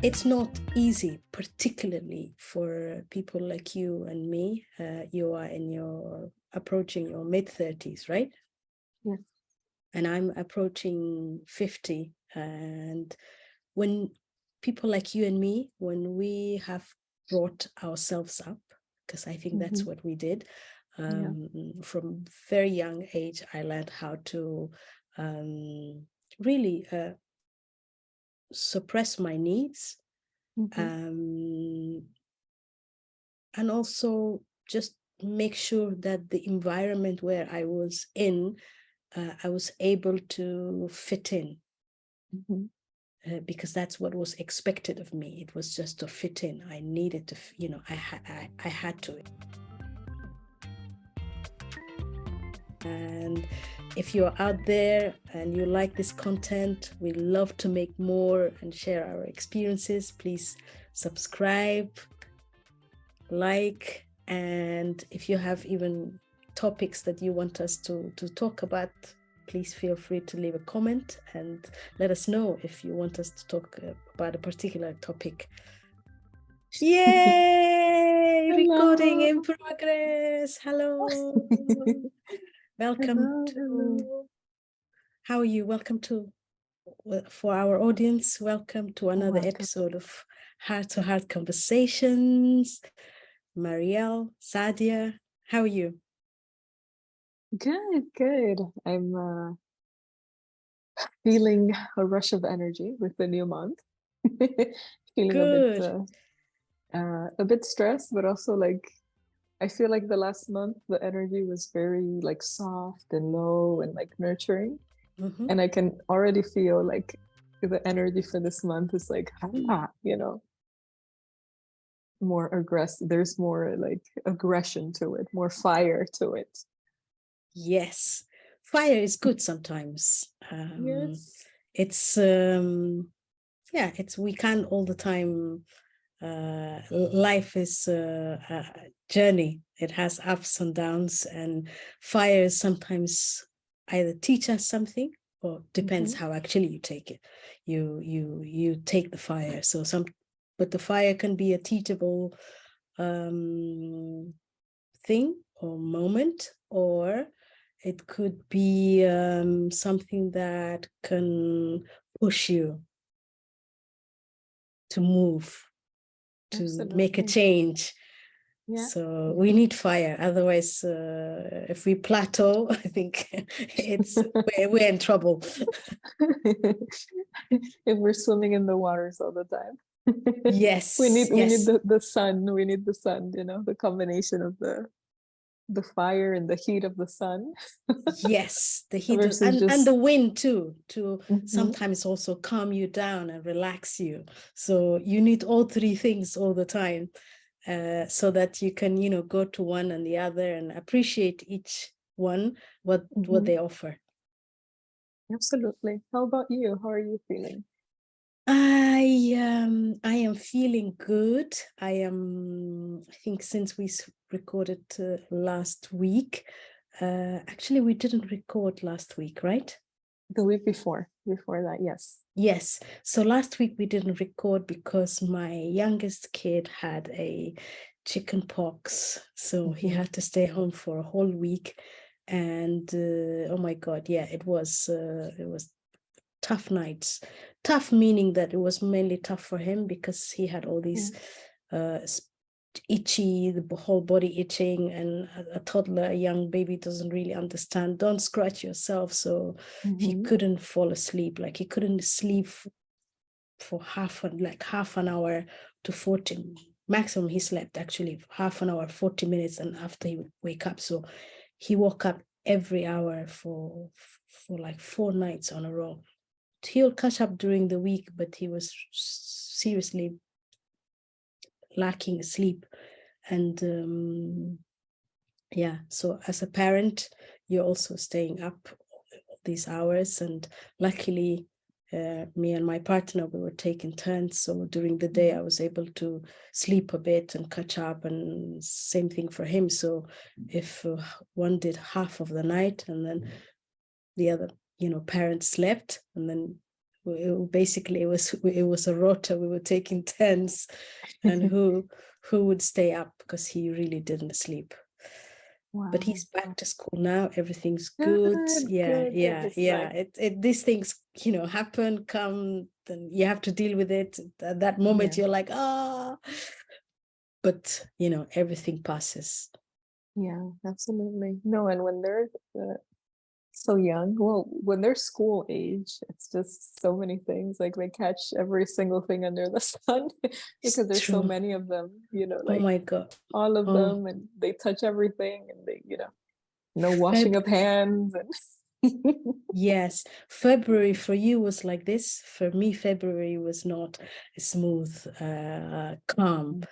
It's not easy, particularly for people like you and me. You are approaching your mid-30s, right? Yes. And I'm approaching 50. And when people like you and me, when we have brought ourselves up, because I think that's what we did, from very young age, I learned how to really suppress my needs, and also just make sure that the environment where I was in, I was able to fit in, because that's what was expected of me. It was just to fit in. I needed to, I had to. And if you're out there and you like this content, we love to make more and share our experiences. Please subscribe, like, and if you have even topics that you want us to talk about, please feel free to leave a comment and let us know if you want us to talk about a particular topic. Yay! Recording in progress. Hello. Welcome to. How are you? Welcome to, for our audience, welcome to another episode of Heart to Heart Conversations. Mariel, Sadia, how are you? Good. I'm feeling a rush of energy with the new month. Feeling Good. A bit stressed, but also like I feel like the last month the energy was very like soft and low and like nurturing. And I can already feel like the energy for this month is like, more aggressive. There's more like aggression to it, more fire to it. Yes, fire is good sometimes. Yes. It's we can't all the time. Life is a journey. It has ups and downs, and fire sometimes either teach us something, or depends how actually you take it. You take the fire. But the fire can be a teachable thing or moment, or it could be something that can push you to move, to Absolutely. make a change. Yeah. So we need fire. Otherwise, if we plateau, I think we're in trouble. If we're swimming in the waters all the time. Yes. we need the sun. We need the sun, the combination of the fire and the heat of the sun. Yes, the heat and the wind too, to sometimes also calm you down and relax you. So you need all three things all the time, so that you can, go to one and the other and appreciate each one, what they offer. Absolutely. How about you? How are you feeling? I am feeling good. I think since we recorded last week, actually we didn't record last week, right? The week before that, yes. So last week we didn't record because my youngest kid had a chicken pox, so he had to stay home for a whole week. And oh my God, yeah, it was tough nights. Tough meaning that it was mainly tough for him because he had all these itchy, the whole body itching, and a toddler, a young baby, doesn't really understand, don't scratch yourself. So he couldn't fall asleep. Like he couldn't sleep for half an hour to 40 maximum. He slept actually half an hour, 40 minutes, and after he would wake up. So he woke up every hour for like 4 nights on a row. He'll catch up during the week, but he was seriously lacking sleep. And so as a parent, you're also staying up these hours, and luckily me and my partner, we were taking turns, so during the day I was able to sleep a bit and catch up, and same thing for him. So if one did half of the night and then the other parents slept, and then basically it was a rota. We were taking turns, and who would stay up, because he really didn't sleep. Wow. But he's back to school now. Everything's good. Yeah. These things, happen, come, then you have to deal with it. At that moment, you're like, but everything passes. Yeah, absolutely. No, and when they're so young, well, when they're school age, it's just so many things. Like they catch every single thing under the sun because there's so many of them, like, oh my God, all of them, and they touch everything, and they, no washing of hands. And yes, February for you was like this. For me, February was not smooth, calm.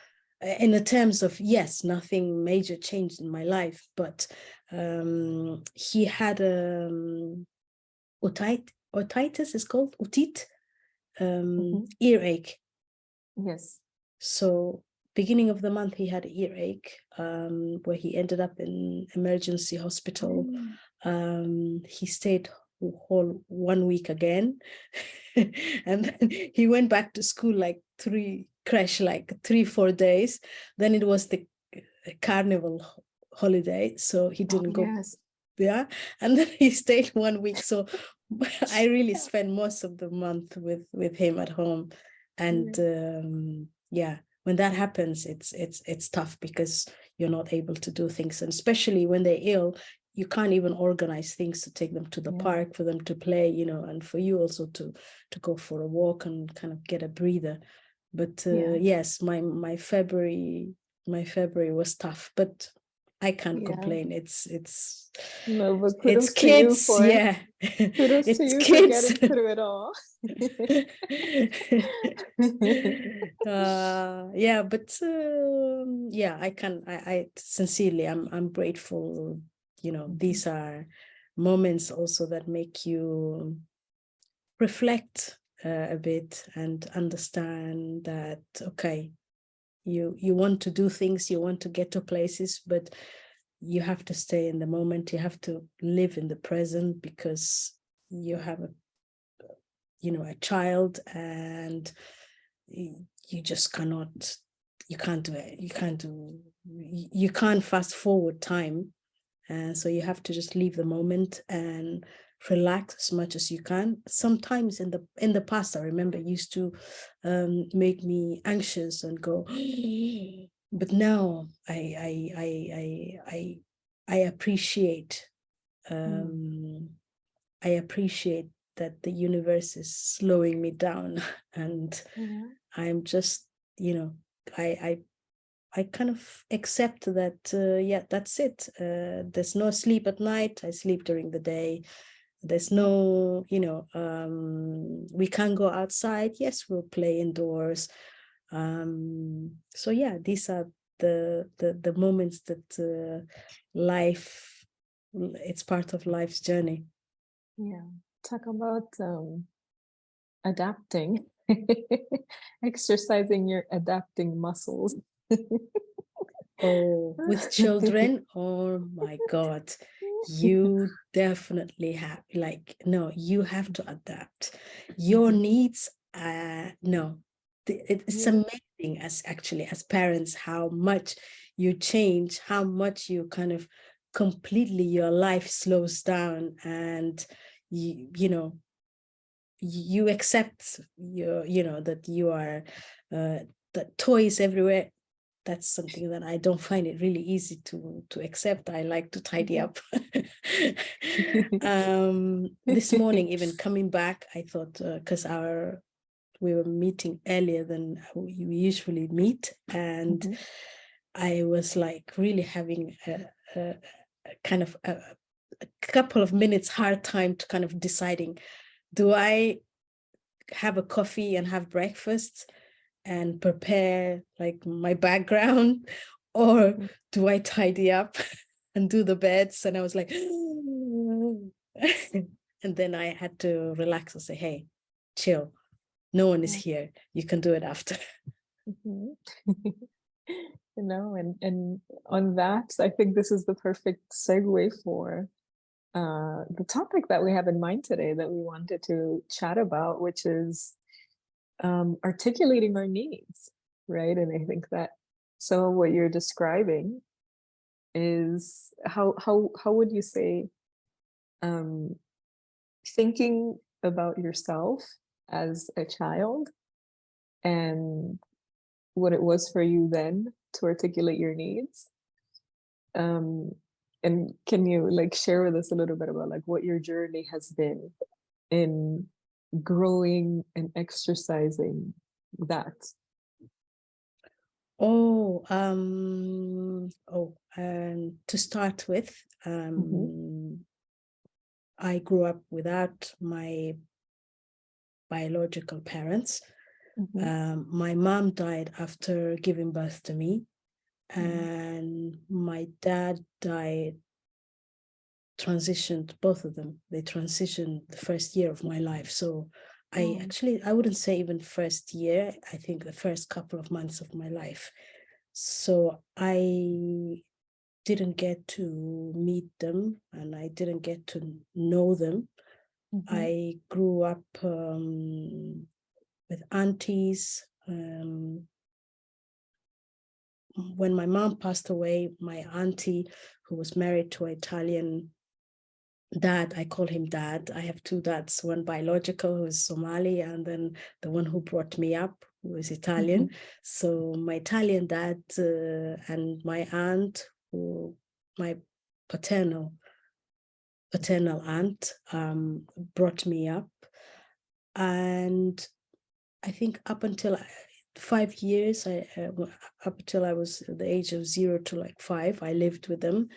In the terms of, yes, nothing major changed in my life, but he had otitis is called otit, earache. Yes. So beginning of the month he had earache, where he ended up in emergency hospital. He stayed whole 1 week again, and then he went back to school like 3-4 days. Then it was the carnival holiday, so he didn't go. Yeah, and then he stayed 1 week. So I really spent most of the month with him at home. And when that happens, it's tough, because you're not able to do things, and especially when they're ill, you can't even organize things to take them to the park for them to play, and for you also to go for a walk and kind of get a breather. But yes, my February was tough, but I can't complain. It's no, but it's kids, kudos it's to you kids. for getting through it all. But I sincerely, I'm grateful. These are moments also that make you reflect a bit and understand that, okay, you want to do things, you want to get to places, but you have to stay in the moment. You have to live in the present, because you have a child, and you just cannot, you can't fast forward time. And so you have to just leave the moment and relax as much as you can. Sometimes in the past, I remember, used to make me anxious and go, but now I appreciate that the universe is slowing me down, and I'm just, I kind of accept that, that's it. There's no sleep at night. I sleep during the day. There's no, we can't go outside. Yes, we'll play indoors. So yeah, these are the moments that life, it's part of life's journey. Yeah. Talk about adapting, exercising your adapting muscles. Oh, with children, oh my God, you definitely have, no, you have to adapt. Your needs, no, it's amazing as parents, how much you change, how much you kind of completely, your life slows down, and you accept that you are, that toys everywhere. That's something that I don't find it really easy to accept. I like to tidy up. This morning, even coming back, I thought, because we were meeting earlier than we usually meet, and I was like really having a kind of a couple of minutes hard time to kind of deciding, do I have a coffee and have breakfast and prepare like my background, or do I tidy up and do the beds? And I was like, and then I had to relax and say, hey, chill, no one is here, you can do it after. And on that, I think this is the perfect segue for the topic that we have in mind today that we wanted to chat about, which is articulating our needs, right? And I think that some of what you're describing is how would you say um, thinking about yourself as a child and what it was for you then to articulate your needs. And can you like share with us a little bit about like what your journey has been in growing and exercising that? And to start with, I grew up without my biological parents. My mom died after giving birth to me, and my dad died, transitioned, both of them. They transitioned the first year of my life. So I wouldn't say even first year, I think the first couple of months of my life. So I didn't get to meet them and I didn't get to know them. I grew up with aunties. When my mom passed away, my auntie, who was married to an Italian dad, I call him dad. I have two dads, one biological, who is Somali, and then the one who brought me up, who is Italian. So my Italian dad and my aunt, who my paternal aunt, brought me up. And I think up until 5 years, up until I was at the age of 0 to like 5, I lived with them.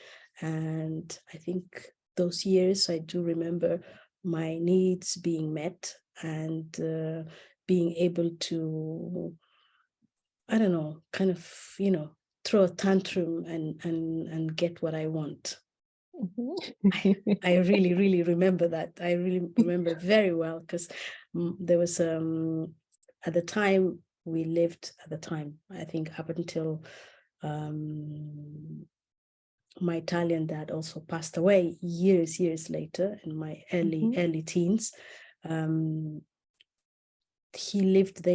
And I think those years, I do remember my needs being met and being able to, I don't know, kind of, throw a tantrum and get what I want. I really, really remember that. I really remember it very well because there was, at the time we lived, I think up until my Italian dad also passed away years later in my early teens. They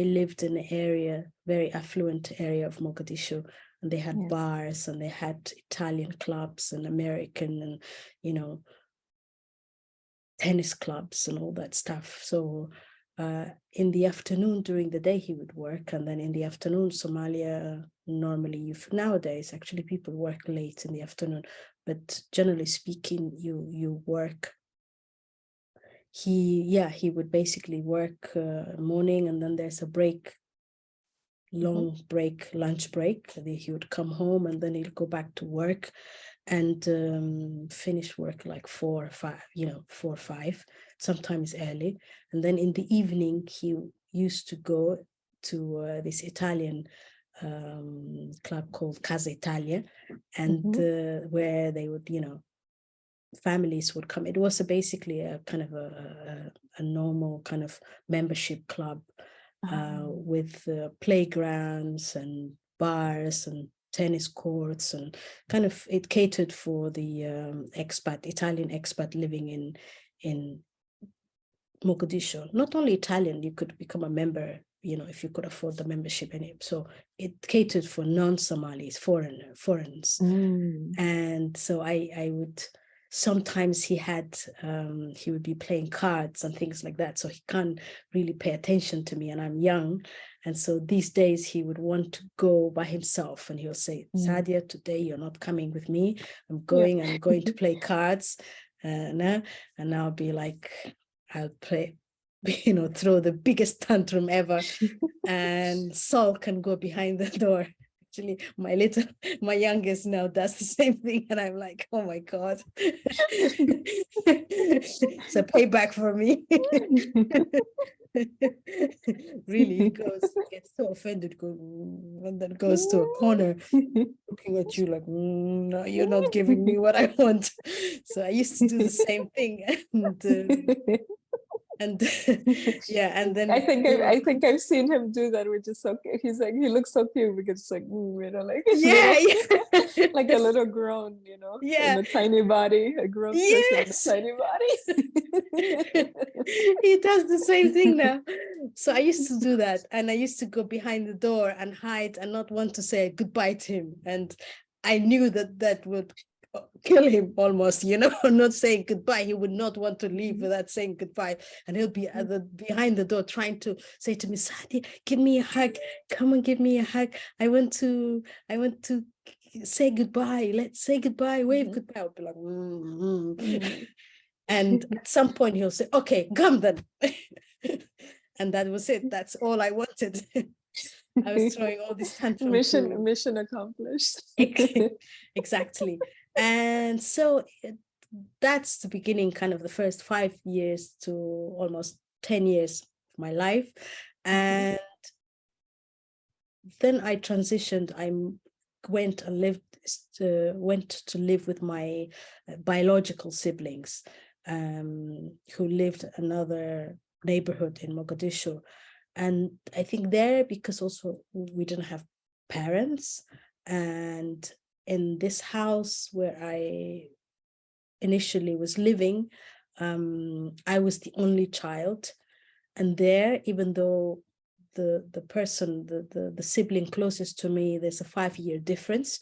lived in an area, very affluent area of Mogadishu, and they had bars and they had Italian clubs and American and, tennis clubs and all that stuff. So in the afternoon, during the day, he would work. And then in the afternoon, Somalia, normally, nowadays, actually, people work late in the afternoon. But generally speaking, you work. He would basically work morning, and then there's a break, long break, lunch break. He would come home and then he'll go back to work and finish work like 4 or 5, sometimes early. And then in the evening, he used to go to this Italian club called Casa Italia, and where they would, families would come. It was basically a kind of a normal kind of membership club with playgrounds and bars and tennis courts, and kind of it catered for the Italian expat living in Mogadishu. Not only Italian, you could become a member, if you could afford the membership. So it catered for non-Somalis, foreigners. And so I would, sometimes he would be playing cards and things like that. So he can't really pay attention to me, and I'm young. And so these days he would want to go by himself, and he'll say, Sadia, today you're not coming with me. I'm going to play cards. And I'll be like, I'll play, throw the biggest tantrum ever and sulk and go behind the door. Actually, my youngest now does the same thing, and I'm like, oh my God. It's a payback for me. Really, he gets so offended, and then goes to a corner looking at you like, no, you're not giving me what I want. So I used to do the same thing. And And yeah, and then I think I've seen him do that, which is so cute. He's like, he looks so cute because it's like, you know, like his yeah, little, like a little grown, you know, in yeah, a tiny body, a grown person in a yes. tiny body. He does the same thing now. So I used to do that, and I used to go behind the door and hide and not want to say goodbye to him. And I knew that that would kill him almost, you know, not saying goodbye. He would not want to leave without saying goodbye, and he'll be at behind the door trying to say to me, Sadi, give me a hug, come and give me a hug. I want to say goodbye, let's say goodbye, wave goodbye. I'll be like, and at some point he'll say, okay, come then. And that was it. That's all I wanted. I was throwing all this tantrum. Mission accomplished. Exactly. And so that's the beginning, kind of the first 5 years to almost 10 years of my life. And then I transitioned. I went to live with my biological siblings, who lived another neighborhood in Mogadishu. And I think there, because also we didn't have parents, and in this house where I initially was living, I was the only child. And there, even though the person, the sibling closest to me, there's a 5-year difference.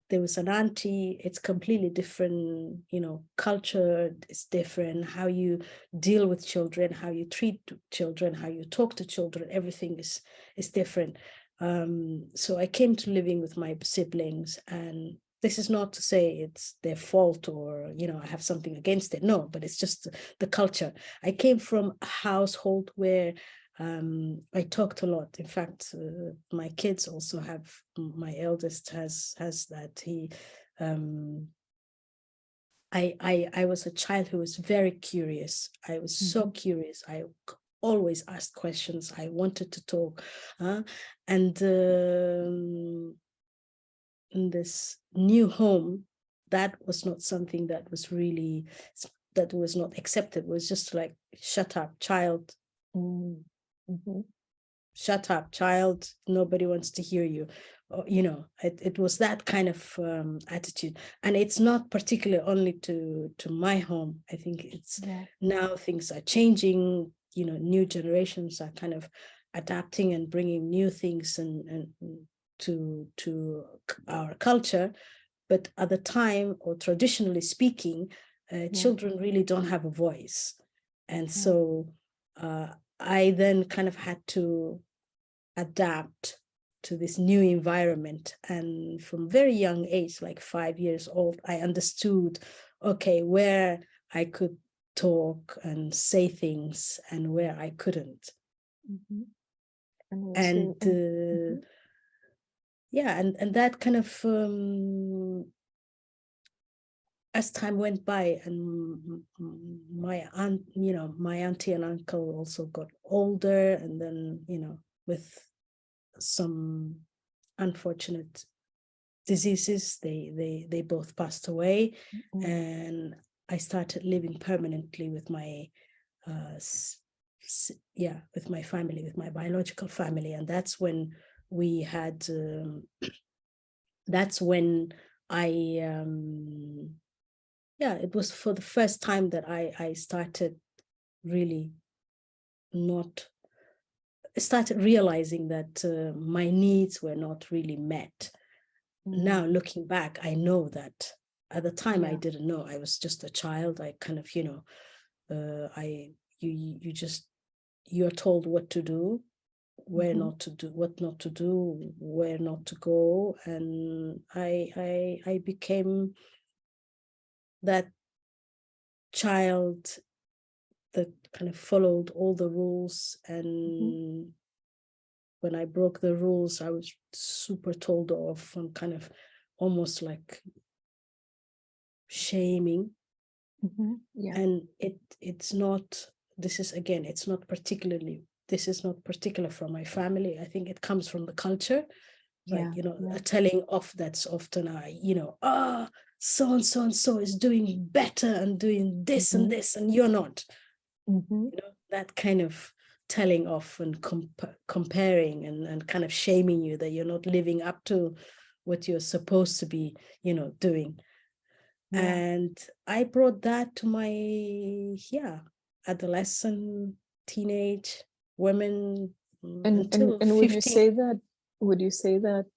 There was an auntie. It's completely different, you know, culture is different, how you deal with children, how you treat children, how you talk to children, everything is different. So I came to living with my siblings, and this is not to say it's their fault or, you know, I have something against it. No, but it's just the culture. I came from a household where I talked a lot. In fact, my kids also have. My eldest has that. I was a child who was very curious. I was so curious. I always asked questions. I wanted to talk, and in this new home, that was not something that was not accepted. It was just like, shut up, child. Shut up, child, nobody wants to hear you. You know, it was that kind of attitude. And it's not particular only to my home. I think it's now things are changing, you know, new generations are kind of adapting and bringing new things and to our culture. But at the time, or traditionally speaking, children really don't have a voice. And so I then kind of had to adapt to this new environment. And from very young age, like 5 years old, I understood, okay, where I could talk and say things and where I couldn't. And yeah, and that kind of as time went by, and my aunt, you know, my auntie and uncle also got older, and then, you know, with some unfortunate diseases, they both passed away. And I started living permanently with my with my family, with my biological family. And that's when we had that's when I it was for the first time that I started really started realizing that my needs were not really met. Now looking back, I know that at the time I didn't know. I was just a child. I kind of, you know, you're told what to do, where not to do, what not to do, where not to go. And I became that child that kind of followed all the rules. And when I broke the rules, I was super told off and kind of almost like shaming. And it's not, it's not particular from my family. I think it comes from the culture. Like, you know, a telling off that's often, you know, so and so and so is doing better and doing this and this, and you're not. That kind of telling off and comparing and kind of shaming you that you're not living up to what you're supposed to be, doing. Yeah. And I brought that to my adolescent, teenage women. And would you say that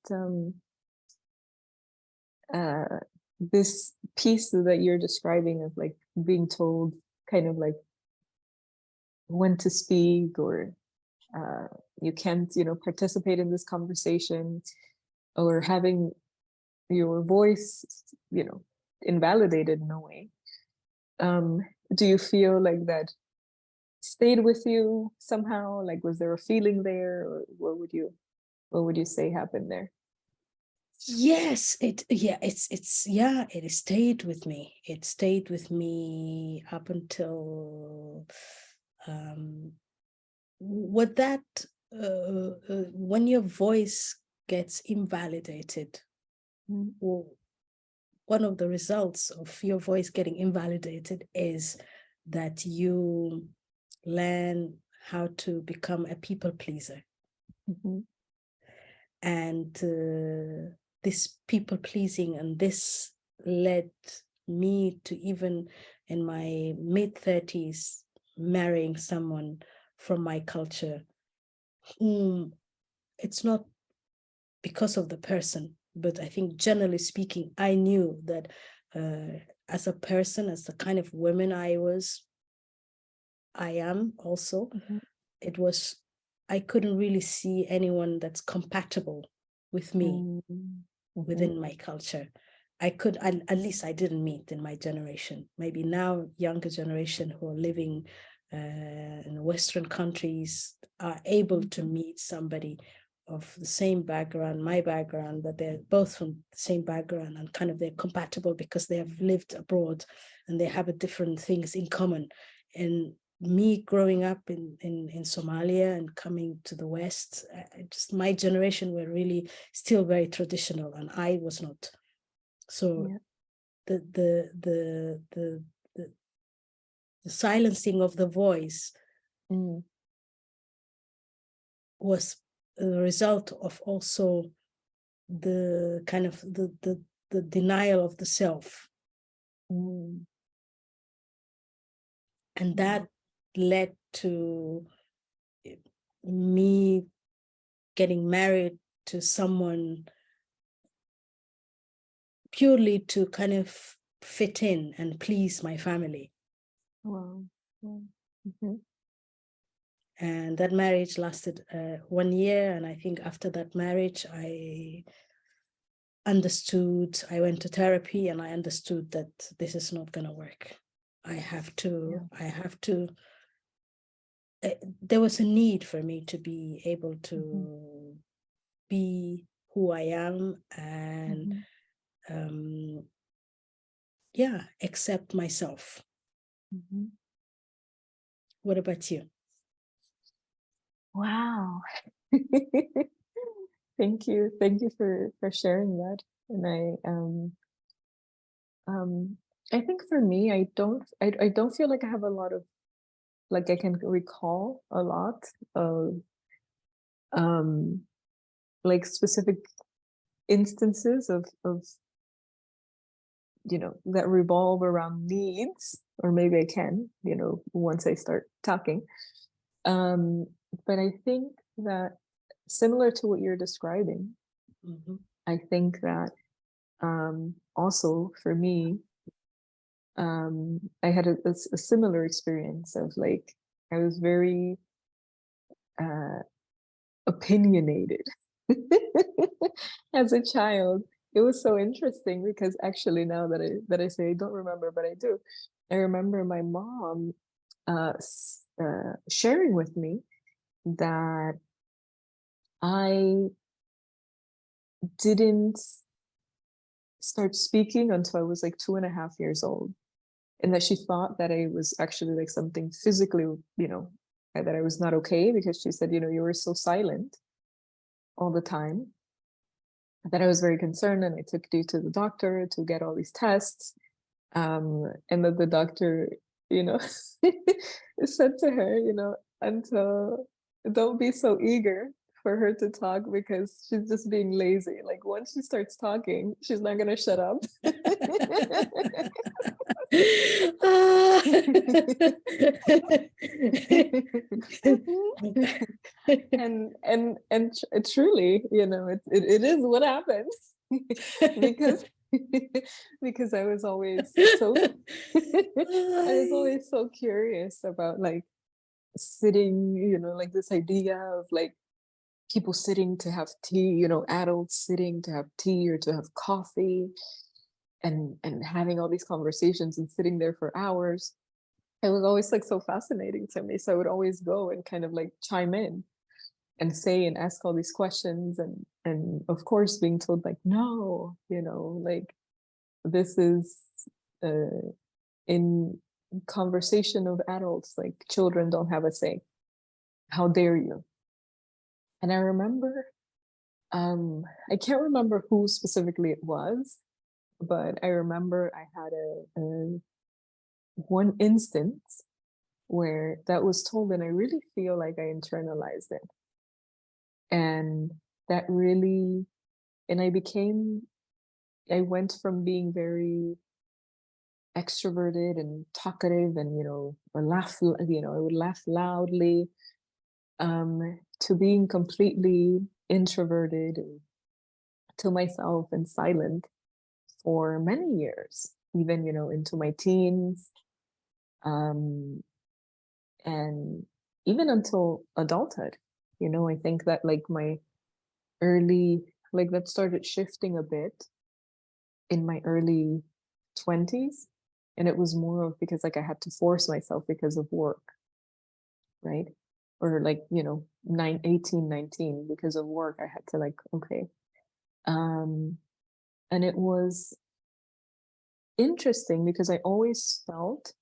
this piece that you're describing of like being told kind of like when to speak, or you can't, participate in this conversation, or having your voice, invalidated in a way. Do you feel like that stayed with you somehow? Like, was there a feeling there, or what would you say happened there? Yes, it stayed with me. It stayed with me up until what that when your voice gets invalidated, or one of the results of your voice getting invalidated is that you learn how to become a people pleaser. And this people pleasing, and this led me to, even in my mid-30s, marrying someone from my culture, whom it's not because of the person, but I think generally speaking, I knew that as a person, as the kind of woman I am also, I couldn't really see anyone that's compatible with me within my culture. At least I didn't meet in my generation. Maybe now younger generation who are living in Western countries are able to meet somebody of the same background, my background, that they're both from the same background, and kind of they're compatible because they have lived abroad and they have different things in common. And me growing up in Somalia and coming to the West, just my generation were really still very traditional, and I was not. So the silencing of the voice was a result of also the kind of the denial of the self. And that led to me getting married to someone purely to kind of fit in and please my family. Wow. And that marriage lasted 1 year. And I think after that marriage, I understood, I went to therapy, and I understood that this is not going to work. I have to, there was a need for me to be able to be who I am, and accept myself. What about you? Wow. Thank you for sharing that. And I think for me, I don't feel like I have a lot of, like, I can recall a lot of like specific instances of that revolve around needs, or maybe I can, once I start talking. But I think that, similar to what you're describing, I think that also for me, I had a similar experience of, like, I was very opinionated as a child. It was so interesting because actually, now that I say I don't remember, but I do. I remember my mom sharing with me that I didn't start speaking until I was like 2.5 years old, and that she thought that I was actually like something physically, that I was not okay, because she said, you were so silent all the time. that I was very concerned, and I took you to the doctor to get all these tests. And that the doctor, you know, said to her, you know, until don't be so eager for her to talk because she's just being lazy. Like once she starts talking, she's not gonna shut up. And truly, you know, it is what happens. because because I was always so I was always so curious about like sitting, you know, like this idea of like people sitting to have tea, you know, adults sitting to have tea or to have coffee and having all these conversations and sitting there for hours. It was always like so fascinating to me. So I would always go and kind of like chime in and say and ask all these questions, and of course being told like, no, you know, like this is in conversation of adults, like children don't have a say. How dare you? And I remember, I can't remember who specifically it was, but I remember I had a one instance where that was told, and I really feel like I internalized it. And that really, and I went from being very extroverted and talkative and, you know, or laugh, you know, I would laugh loudly, to being completely introverted and to myself and silent for many years, even, you know, into my teens, um, and even until adulthood. You know, I think that like my early, like that started shifting a bit in my early 20s. And it was more of because like I had to force myself because of work, right? Or like, you know, 18, 19, because of work, I had to like, okay. And it was interesting because I always felt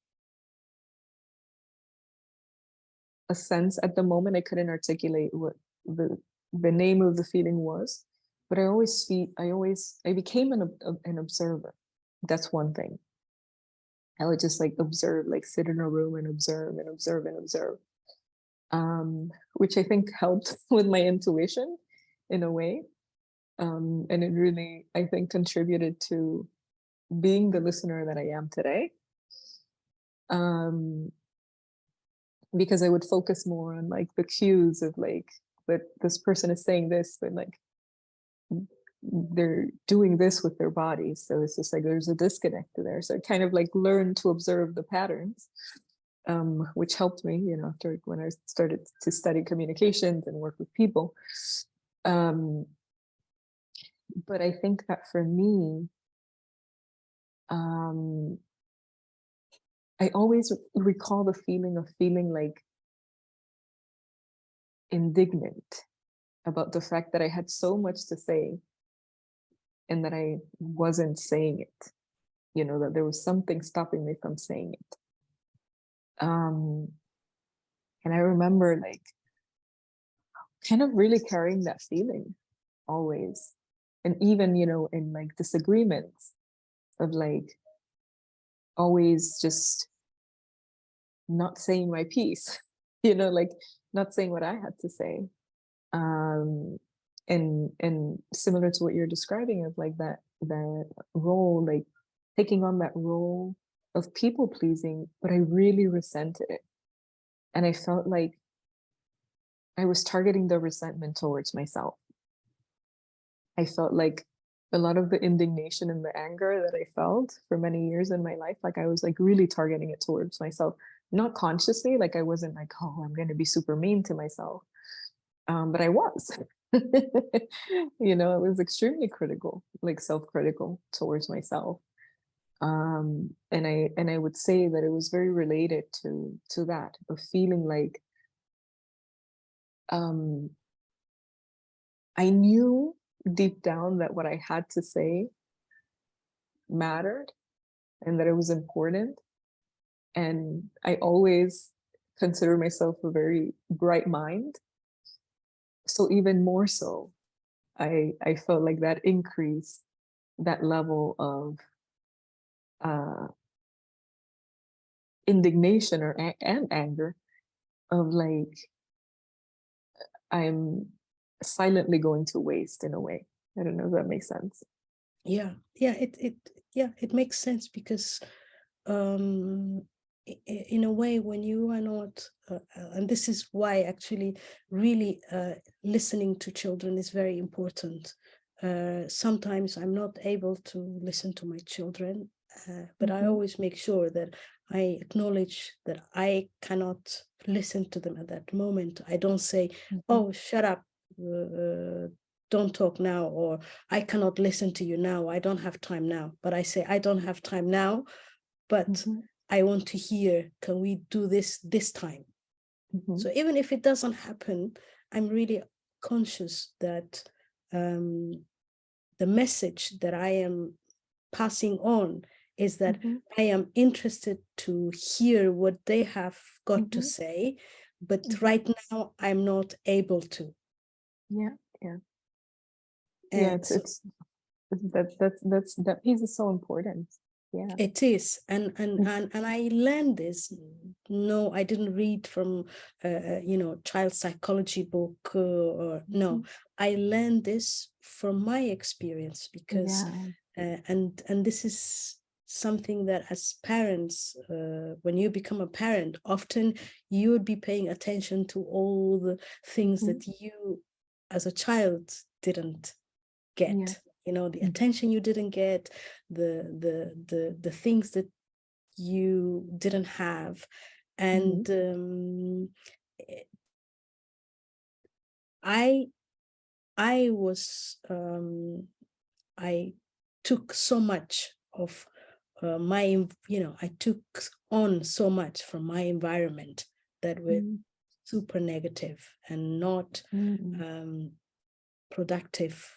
a sense at the moment. I couldn't articulate what the name of the feeling was, but I became an observer. That's one thing. I would just like observe, like sit in a room and observe and observe and observe, which I think helped with my intuition in a way. And it really, I think, contributed to being the listener that I am today. Because I would focus more on like the cues of like that this person is saying this, but like they're doing this with their bodies. So it's just like there's a disconnect there. So I kind of like learned to observe the patterns, which helped me, you know, after when I started to study communications and work with people. But I think that for me, I always recall the feeling of feeling like indignant about the fact that I had so much to say and that I wasn't saying it, you know, that there was something stopping me from saying it. And I remember like kind of really carrying that feeling always. And even, you know, in like disagreements of like always just not saying my piece, you know, like not saying what I had to say. And similar to what you're describing of like that role, like taking on that role of people pleasing, but I really resented it. And I felt like I was targeting the resentment towards myself. I felt like a lot of the indignation and the anger that I felt for many years in my life, like I was like really targeting it towards myself, not consciously, like I wasn't like, oh, I'm going to be super mean to myself. But I was, you know, I was extremely critical, like self-critical towards myself. And I would say that it was very related to that, of feeling like I knew deep down that what I had to say mattered and that it was important. And I always consider myself a very bright mind. So even more so, I felt like that increased that level of indignation or and anger of like I'm silently going to waste in a way. I don't know if that makes sense. Yeah, it makes sense because in a way, when you are not, and this is why actually really listening to children is very important. Sometimes I'm not able to listen to my children, but I always make sure that I acknowledge that I cannot listen to them at that moment. I don't say, oh, shut up, don't talk now, or I cannot listen to you now, I don't have time now. But I say, I don't have time now, but I want to hear, can we do this time? So even if it doesn't happen, I'm really conscious that the message that I am passing on is that I am interested to hear what they have got to say, but right now I'm not able to. Yeah, yeah. And yeah, it's that piece is so important. Yeah. It is, and I learned this. No, I didn't read from child psychology book, or no, I learned this from my experience because and this is something that as parents, when you become a parent, often you would be paying attention to all the things that you as a child didn't get. The attention you didn't get, the things that you didn't have. And I was I took so much of my, I took on so much from my environment that were super negative and not productive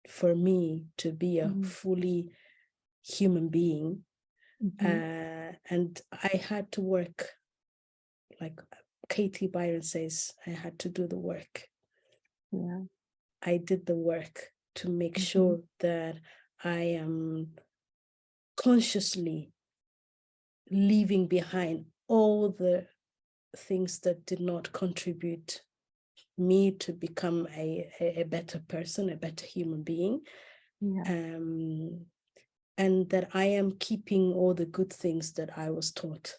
for me to be a fully human being. And I had to work, like Katie Byron says, I had to do the work. Yeah. I did the work to make sure that I am consciously leaving behind all the things that did not contribute me to become a better person, a better human being. And that I am keeping all the good things that I was taught.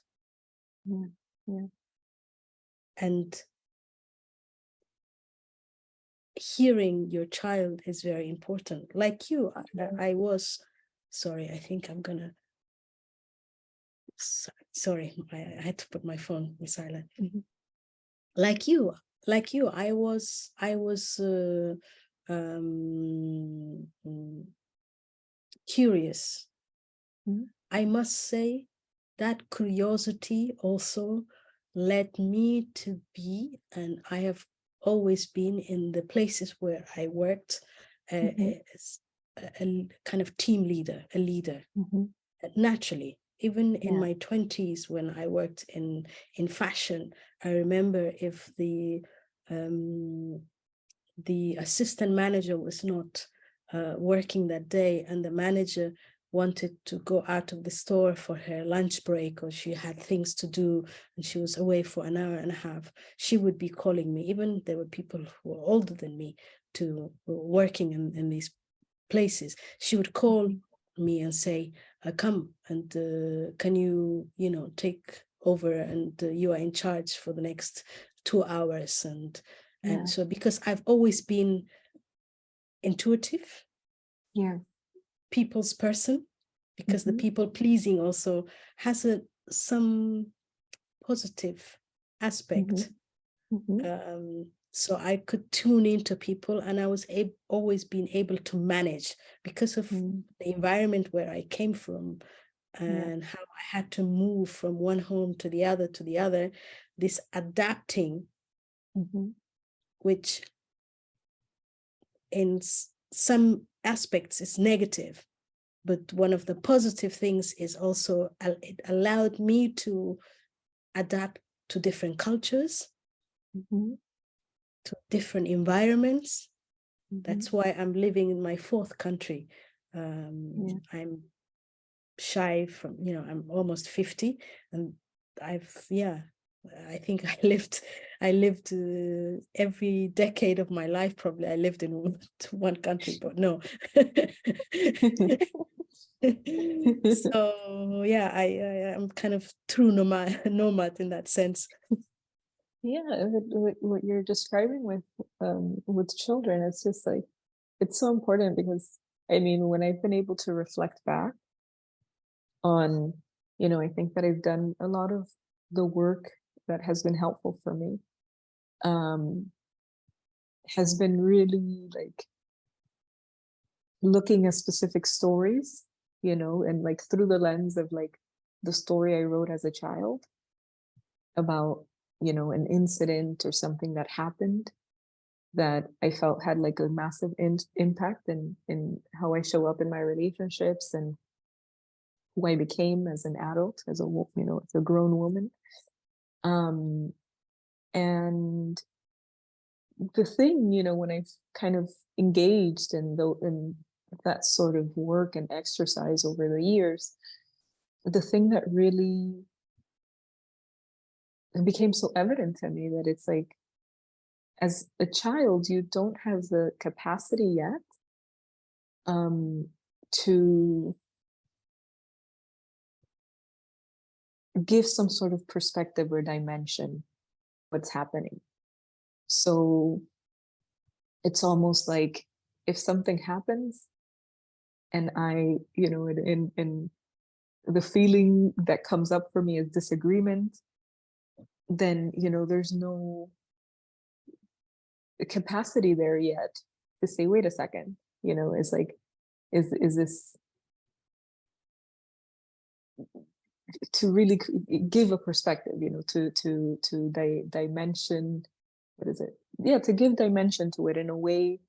And hearing your child is very important. Like you, I was, sorry, I think I'm gonna, sorry, I had to put my phone in silent. Like you, I was curious. I must say that curiosity also led me to be, and I have always been in the places where I worked, as a kind of team leader, a leader. Naturally, even in my 20s, when I worked in fashion, I remember if the assistant manager was not working that day, and the manager wanted to go out of the store for her lunch break, or she had things to do and she was away for an hour and a half, she would be calling me. Even there were people who were older than me to working in these places. She would call me and say, come and can you take over, and you are in charge for the next 2 hours. And so, because I've always been intuitive, people's person, because the people pleasing also has some positive aspect. So I could tune into people, and I was always been able to manage because of the environment where I came from, and how I had to move from one home to the other, this adapting, which in some aspects is negative, but one of the positive things is also it allowed me to adapt to different cultures, to different environments, That's why I'm living in my fourth country. I'm shy from, I'm almost 50, and I think I lived every decade of my life. Probably I lived in one country, but no. So yeah, I'm kind of true nomad in that sense. Yeah, what you're describing with children, it's just like, it's so important, because I mean, when I've been able to reflect back on, I think that I've done a lot of the work that has been helpful for me, has been really like looking at specific stories, and like through the lens of like the story I wrote as a child about, an incident or something that happened that I felt had like a massive impact in how I show up in my relationships and who I became as an adult, as as a grown woman. And the thing, when I've kind of engaged in that sort of work and exercise over the years, the thing that really became so evident to me, that it's like, as a child, you don't have the capacity yet to give some sort of perspective or dimension what's happening. So it's almost like, if something happens and I, in the feeling that comes up for me is disagreement, then, there's no capacity there yet to say, wait a second, it's like, is this, to really give a perspective, to dimension, what is it? Yeah, to give dimension to it in a way.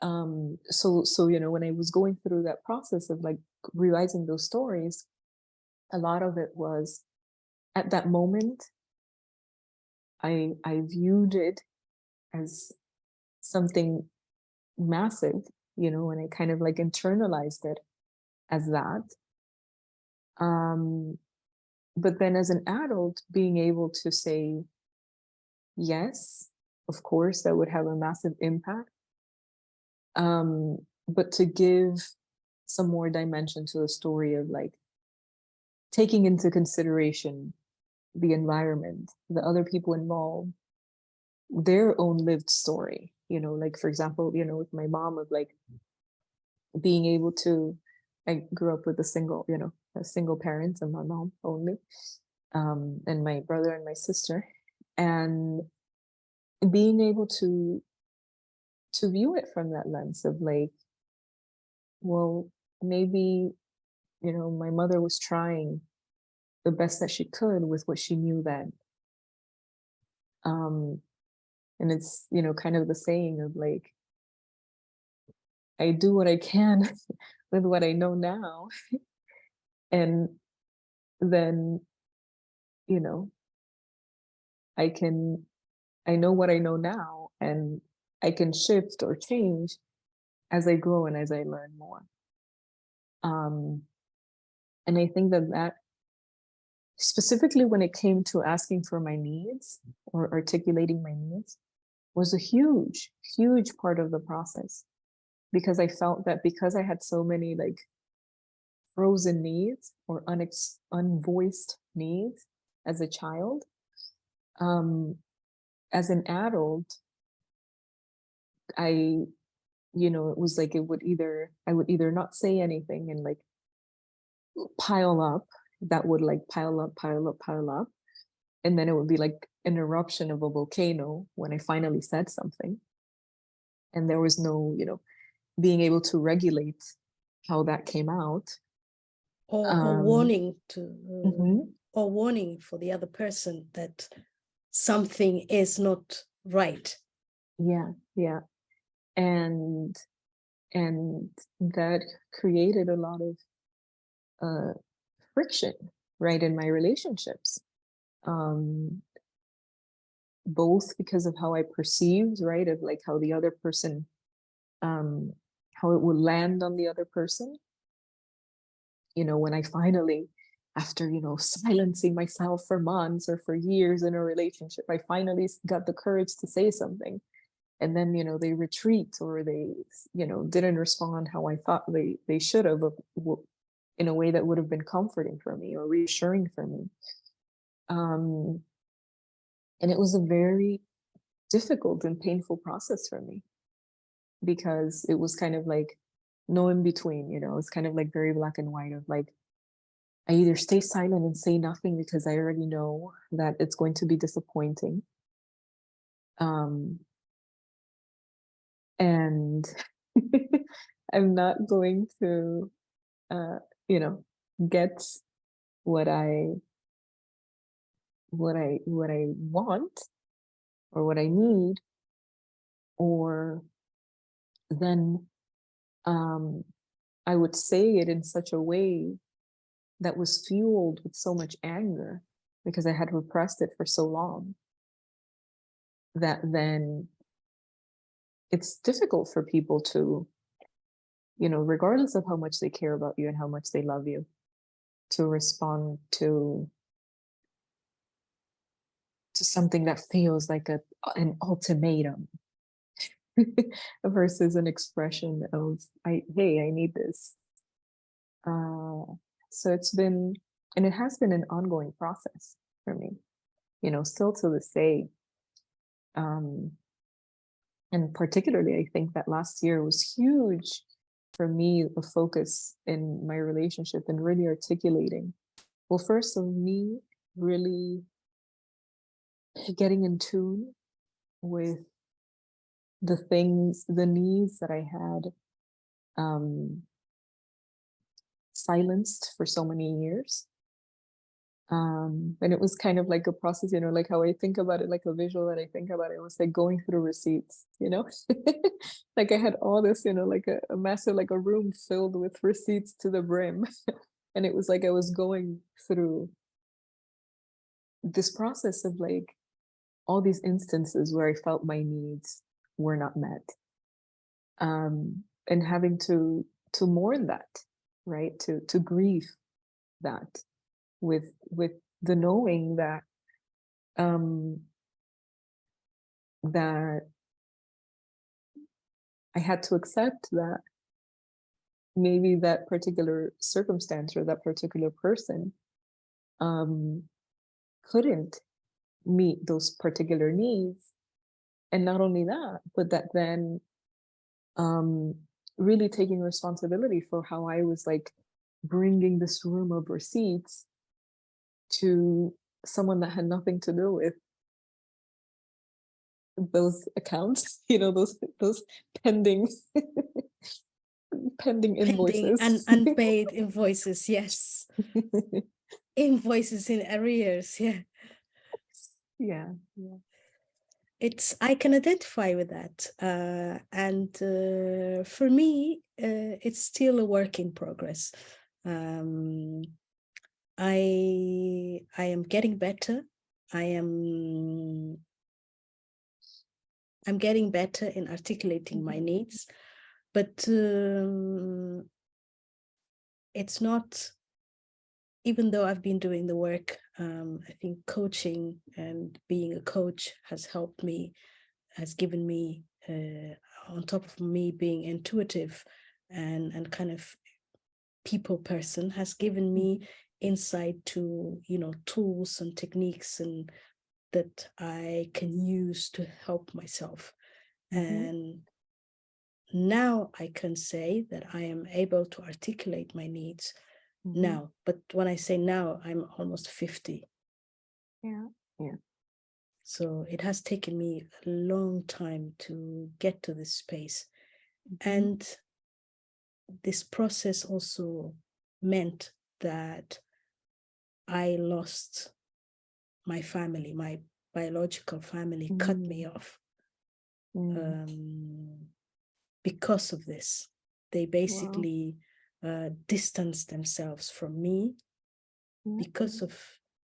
So when I was going through that process of like revising those stories, a lot of it was, at that moment, I viewed it as something massive, and I kind of like internalized it as that. But then as an adult, being able to say, yes, of course, that would have a massive impact. But to give some more dimension to the story of like taking into consideration the environment, the other people involved, their own lived story, like for example, with my mom, of like being able to, I grew up with a single parent, and my mom only, and my brother and my sister, and being able to view it from that lens of like, well, maybe, my mother was trying the best that she could with what she knew then. And it's, kind of the saying of like, I do what I can with what I know now. And then, you know, I can, I know what I know now, and I can shift or change as I grow and as I learn more. Um, and I think that specifically when it came to asking for my needs or articulating my needs, was a huge, huge part of the process, because I felt that because I had so many like frozen needs or unvoiced needs as a child, um, as an adult, I, it was like I would either not say anything and like pile up, that would like pile up, pile up, pile up. And then it would be like an eruption of a volcano when I finally said something. And there was no, being able to regulate how that came out. Or Mhm. warning for the other person that something is not right. Yeah, yeah. And and that created a lot of friction, right, in my relationships. Um, Both because of how I perceived, right, of like how the other person how it will land on the other person. When I finally, after, silencing myself for months or for years in a relationship, I finally got the courage to say something. And then, they retreat, or they, didn't respond how I thought they should have, in a way that would have been comforting for me or reassuring for me. And it was a very difficult and painful process for me, because it was kind of like no in between. It's kind of like very black and white, of like, I either stay silent and say nothing because I already know that it's going to be disappointing. And I'm not going to, get what I want or what I need, or then I would say it in such a way that was fueled with so much anger, because I had repressed it for so long, that then it's difficult for people to, regardless of how much they care about you and how much they love you, to respond to something that feels like an ultimatum versus an expression of, hey, I need this. So it's been, and it has been, an ongoing process for me, still to this day. And particularly, I think that last year was huge for me, a focus in my relationship, and really articulating, well, first of me really getting in tune with the needs that I had silenced for so many years. And it was kind of like a process, like how I think about it, like a visual that I think about it was like going through receipts, like I had all this, like a massive, like a room filled with receipts to the brim. And it was like I was going through this process of like all these instances where I felt my needs were not met. And having to mourn that, right? To grieve that, with the knowing that that I had to accept that maybe that particular circumstance or that particular person couldn't meet those particular needs. And not only that, but that then really taking responsibility for how I was like bringing this room of receipts to someone that had nothing to do with those accounts, those pending pending Pending and invoices. unpaid invoices, yes. Invoices in arrears, yeah. Yeah. I can identify with that. And for me, it's still a work in progress. I am getting better. I'm getting better in articulating my needs, but it's not, even though I've been doing the work, I think coaching and being a coach has helped me, has given me, on top of me being intuitive and kind of people person, has given me insight to, tools and techniques and that I can use to help myself. And now I can say that I am able to articulate my needs now. But when I say now, I'm almost 50. Yeah. So it has taken me a long time to get to this space. And this process also meant that I lost my family. My biological family cut me off because of this. They basically distanced themselves from me because of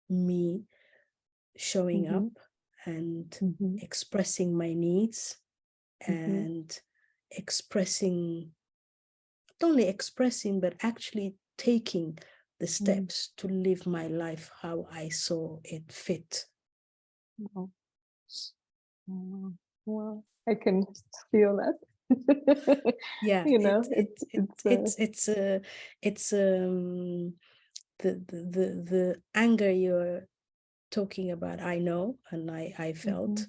me showing up and expressing my needs and expressing, not only expressing, but actually taking the steps to live my life how I saw it fit. Wow. Well, I can feel that. Yeah, You know, it's the anger you're talking about, I know, and I felt.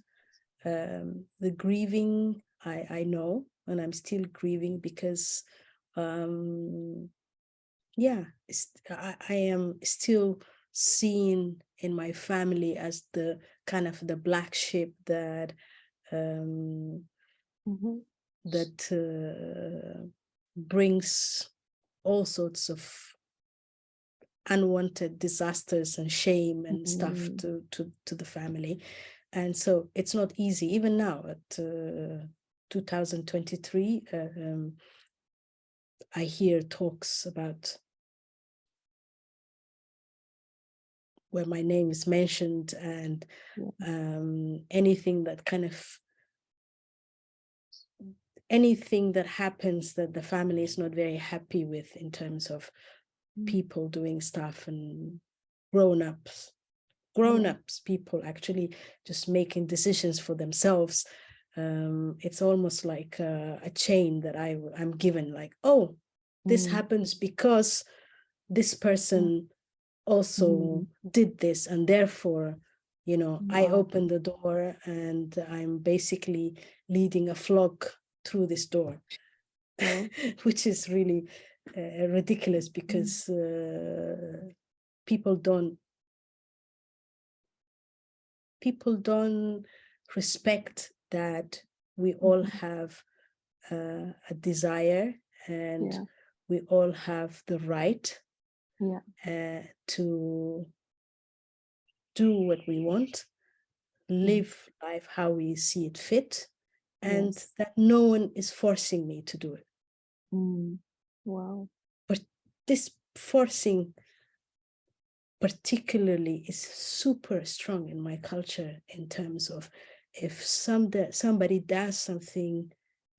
The grieving, I know, and I'm still grieving because yeah, I am still seen in my family as the kind of the black sheep that brings all sorts of unwanted disasters and shame and stuff to the family. And so it's not easy, even now at 2023. I hear talks about where my name is mentioned, and anything that happens that the family is not very happy with in terms of people doing stuff, and grown-ups, people actually just making decisions for themselves. It's almost like a chain that I'm given, like, oh, this happens because this person also did this, and therefore, you know, I open the door and I'm basically leading a flock through this door, which is really ridiculous, because people don't respect that we all have a desire, and we all have the right to do what we want, live life how we see it fit, and that no one is forcing me to do it. Wow. But this forcing particularly is super strong in my culture, in terms of if somebody does something,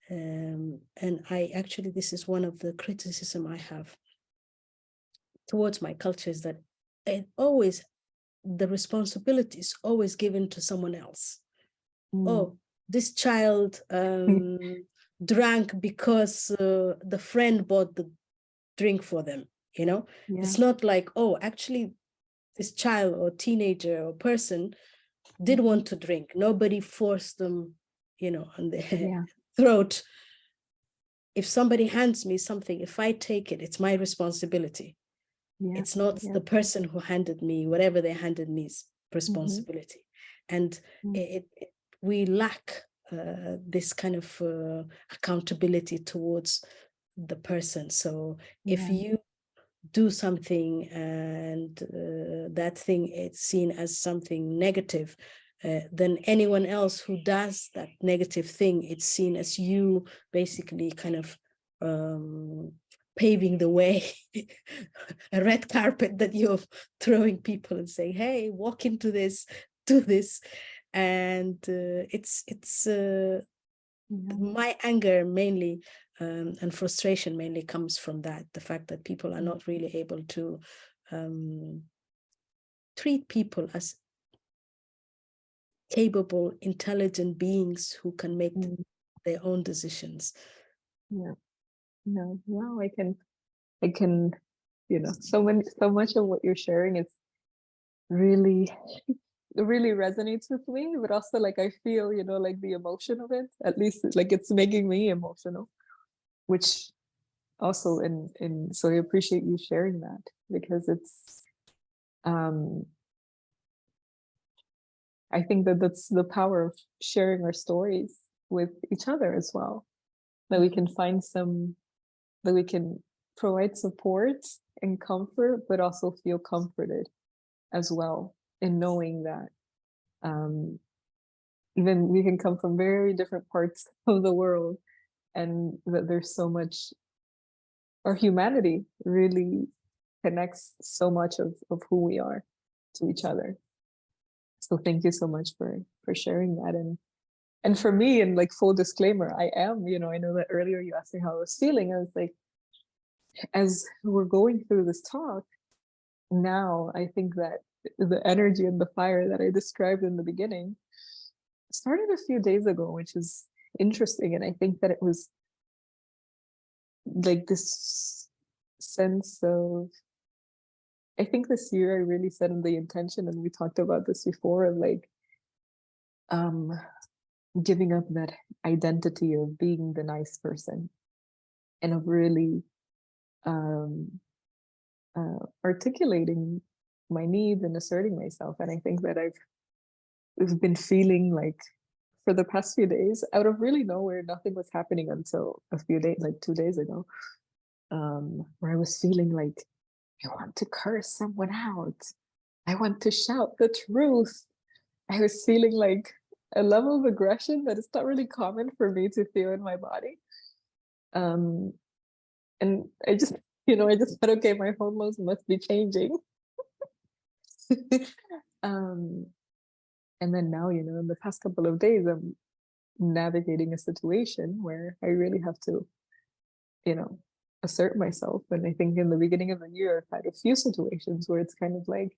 and this is one of the criticism I have towards my culture, is that the responsibility is always given to someone else. Oh, this child drank because the friend bought the drink for them, you know? It's not like, oh, actually this child or teenager or person did want to drink. Nobody forced them, you know, on their throat. If somebody hands me something, if I take it, it's my responsibility. It's not the person who handed me whatever they handed me's responsibility. And we lack this kind of accountability towards the person. So if you do something and that thing is seen as something negative, then anyone else who does that negative thing, it's seen as you basically kind of paving the way, a red carpet that you're throwing people and saying, hey, walk into this, do this. And my anger mainly and frustration mainly comes from that, the fact that people are not really able to treat people as capable, intelligent beings who can make their own decisions. Wow, I can, you know, so much of what you're sharing is really resonates with me, but also like I feel, you know, like the emotion of it, at least like it's making me emotional, which also so I appreciate you sharing that, because it's I think that's the power of sharing our stories with each other as well, that we can find that we can provide support and comfort, but also feel comforted as well in knowing that even we can come from very different parts of the world, and that there's so much, our humanity really connects so much of who we are to each other. So thank you so much for sharing that. And And for me, and like full disclaimer, I am, I know that earlier you asked me how I was feeling. I was like, as we're going through this talk, now I think that the energy and the fire that I described in the beginning started a few days ago, which is interesting. And I think that it was like this sense of, I think this year I really set in the intention, and we talked about this before, of like giving up that identity of being the nice person, and of really articulating my needs and asserting myself. And I think that I've been feeling like, for the past few days, out of really nowhere, nothing was happening until a few days, like 2 days ago, where I was feeling like I want to curse someone out. I want to shout the truth. I was feeling like a level of aggression that is not really common for me to feel in my body. And I just, I just thought, okay, my hormones must be changing. And then now, in the past couple of days, I'm navigating a situation where I really have to, assert myself. And I think in the beginning of the year, I've had a few situations where it's kind of like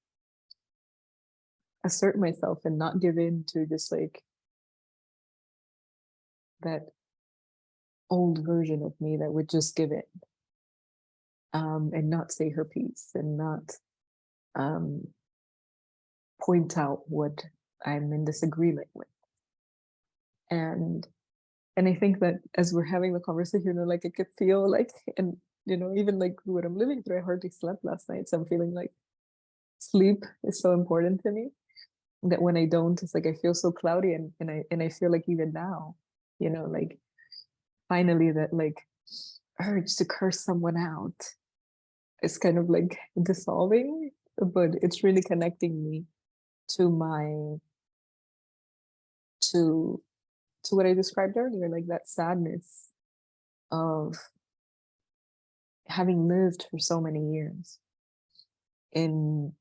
assert myself and not give in to just like that old version of me that would just give in, and not say her piece, and not point out what I'm in disagreement with. And I think that as we're having the conversation, like I could feel like, and even like what I'm living through, I hardly slept last night. So I'm feeling like sleep is so important to me, that when I don't, it's like I feel so cloudy, and I feel like even now, like finally that like urge to curse someone out is kind of like dissolving, but it's really connecting me to my to what I described earlier, like that sadness of having lived for so many years in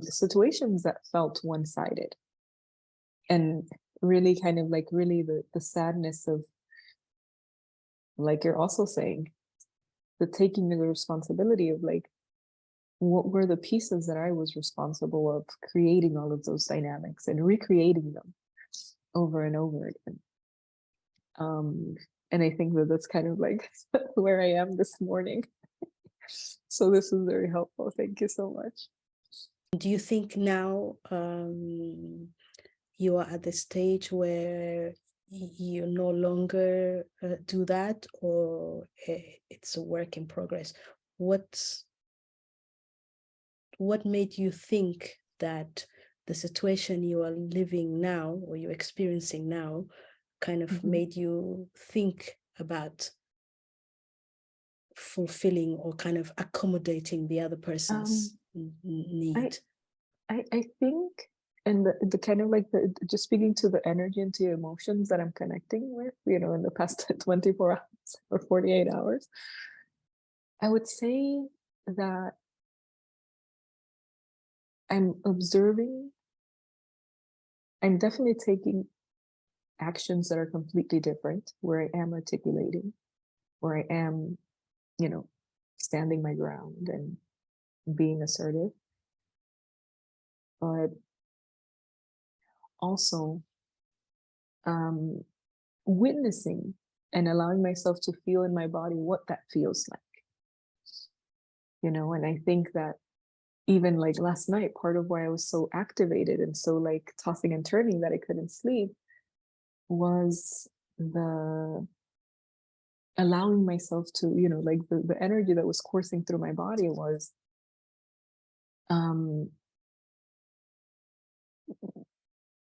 situations that felt one-sided, and really kind of like really the sadness of, like you're also saying, the taking the responsibility of like, what were the pieces that I was responsible of creating all of those dynamics and recreating them over and over again. And I think that that's kind of like where I am this morning. So this is very helpful. Thank you so much. Do you think now you are at the stage where you no longer do that, or it's a work in progress? What made you think that the situation you are living now, or you're experiencing now, kind of made you think about fulfilling or kind of accommodating the other person's need? I think, and the kind of like just speaking to the energy and to emotions that I'm connecting with, in the past 24 hours or 48 hours, I would say that I'm definitely taking actions that are completely different, where I am articulating, where I am, standing my ground and being assertive, but also witnessing and allowing myself to feel in my body what that feels like. And I think that even like last night, part of why I was so activated and so like tossing and turning that I couldn't sleep was the allowing myself to, like the energy that was coursing through my body was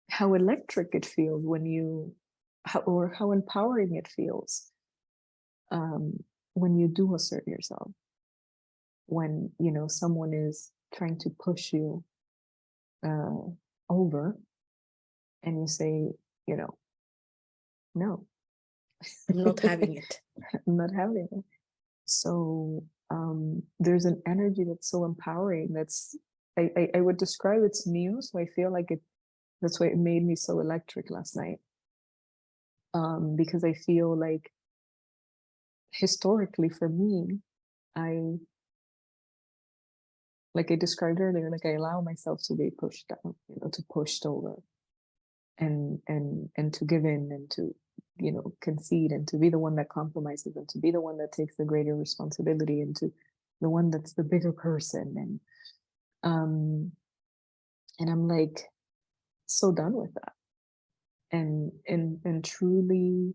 how electric it feels when or how empowering it feels when you do assert yourself, when someone is trying to push you over, and you say, no, I'm not having it. I'm not having it. So there's an energy that's so empowering. I would describe it's new, so I feel like That's why it made me so electric last night. Because I feel like historically for me, like I described earlier, like I allow myself to be pushed down, to pushed over, and to give in, and to, concede, and to be the one that compromises, and to be the one that takes the greater responsibility, and to the one that's the bigger person. And I'm like so done with that. And truly,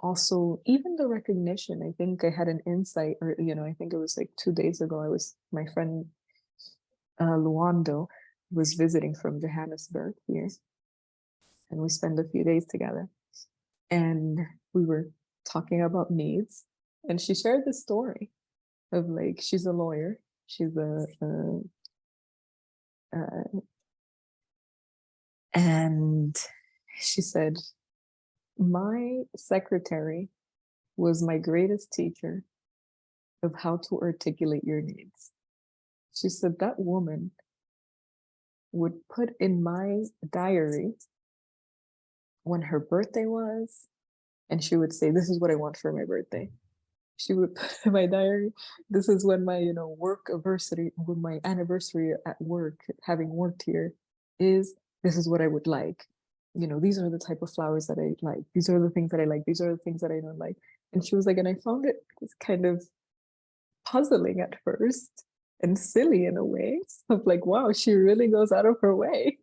also, even the recognition, I think I had an insight, or I think it was like 2 days ago, my friend Luando was visiting from Johannesburg here, and we spent a few days together, and we were talking about needs, and she shared this story of, like, she's a lawyer, she's and she said, my secretary was my greatest teacher of how to articulate your needs. She said that woman would put in my diary when her birthday was, and she would say, this is what I want for my birthday. She would put in my diary, this is when my, work anniversary, when my anniversary at work, having worked here, is, this is what I would like. These are the type of flowers that I like. These are the things that I like. These are the things that I don't like. And she was like, and I found it kind of puzzling at first and silly in a way of like, wow, she really goes out of her way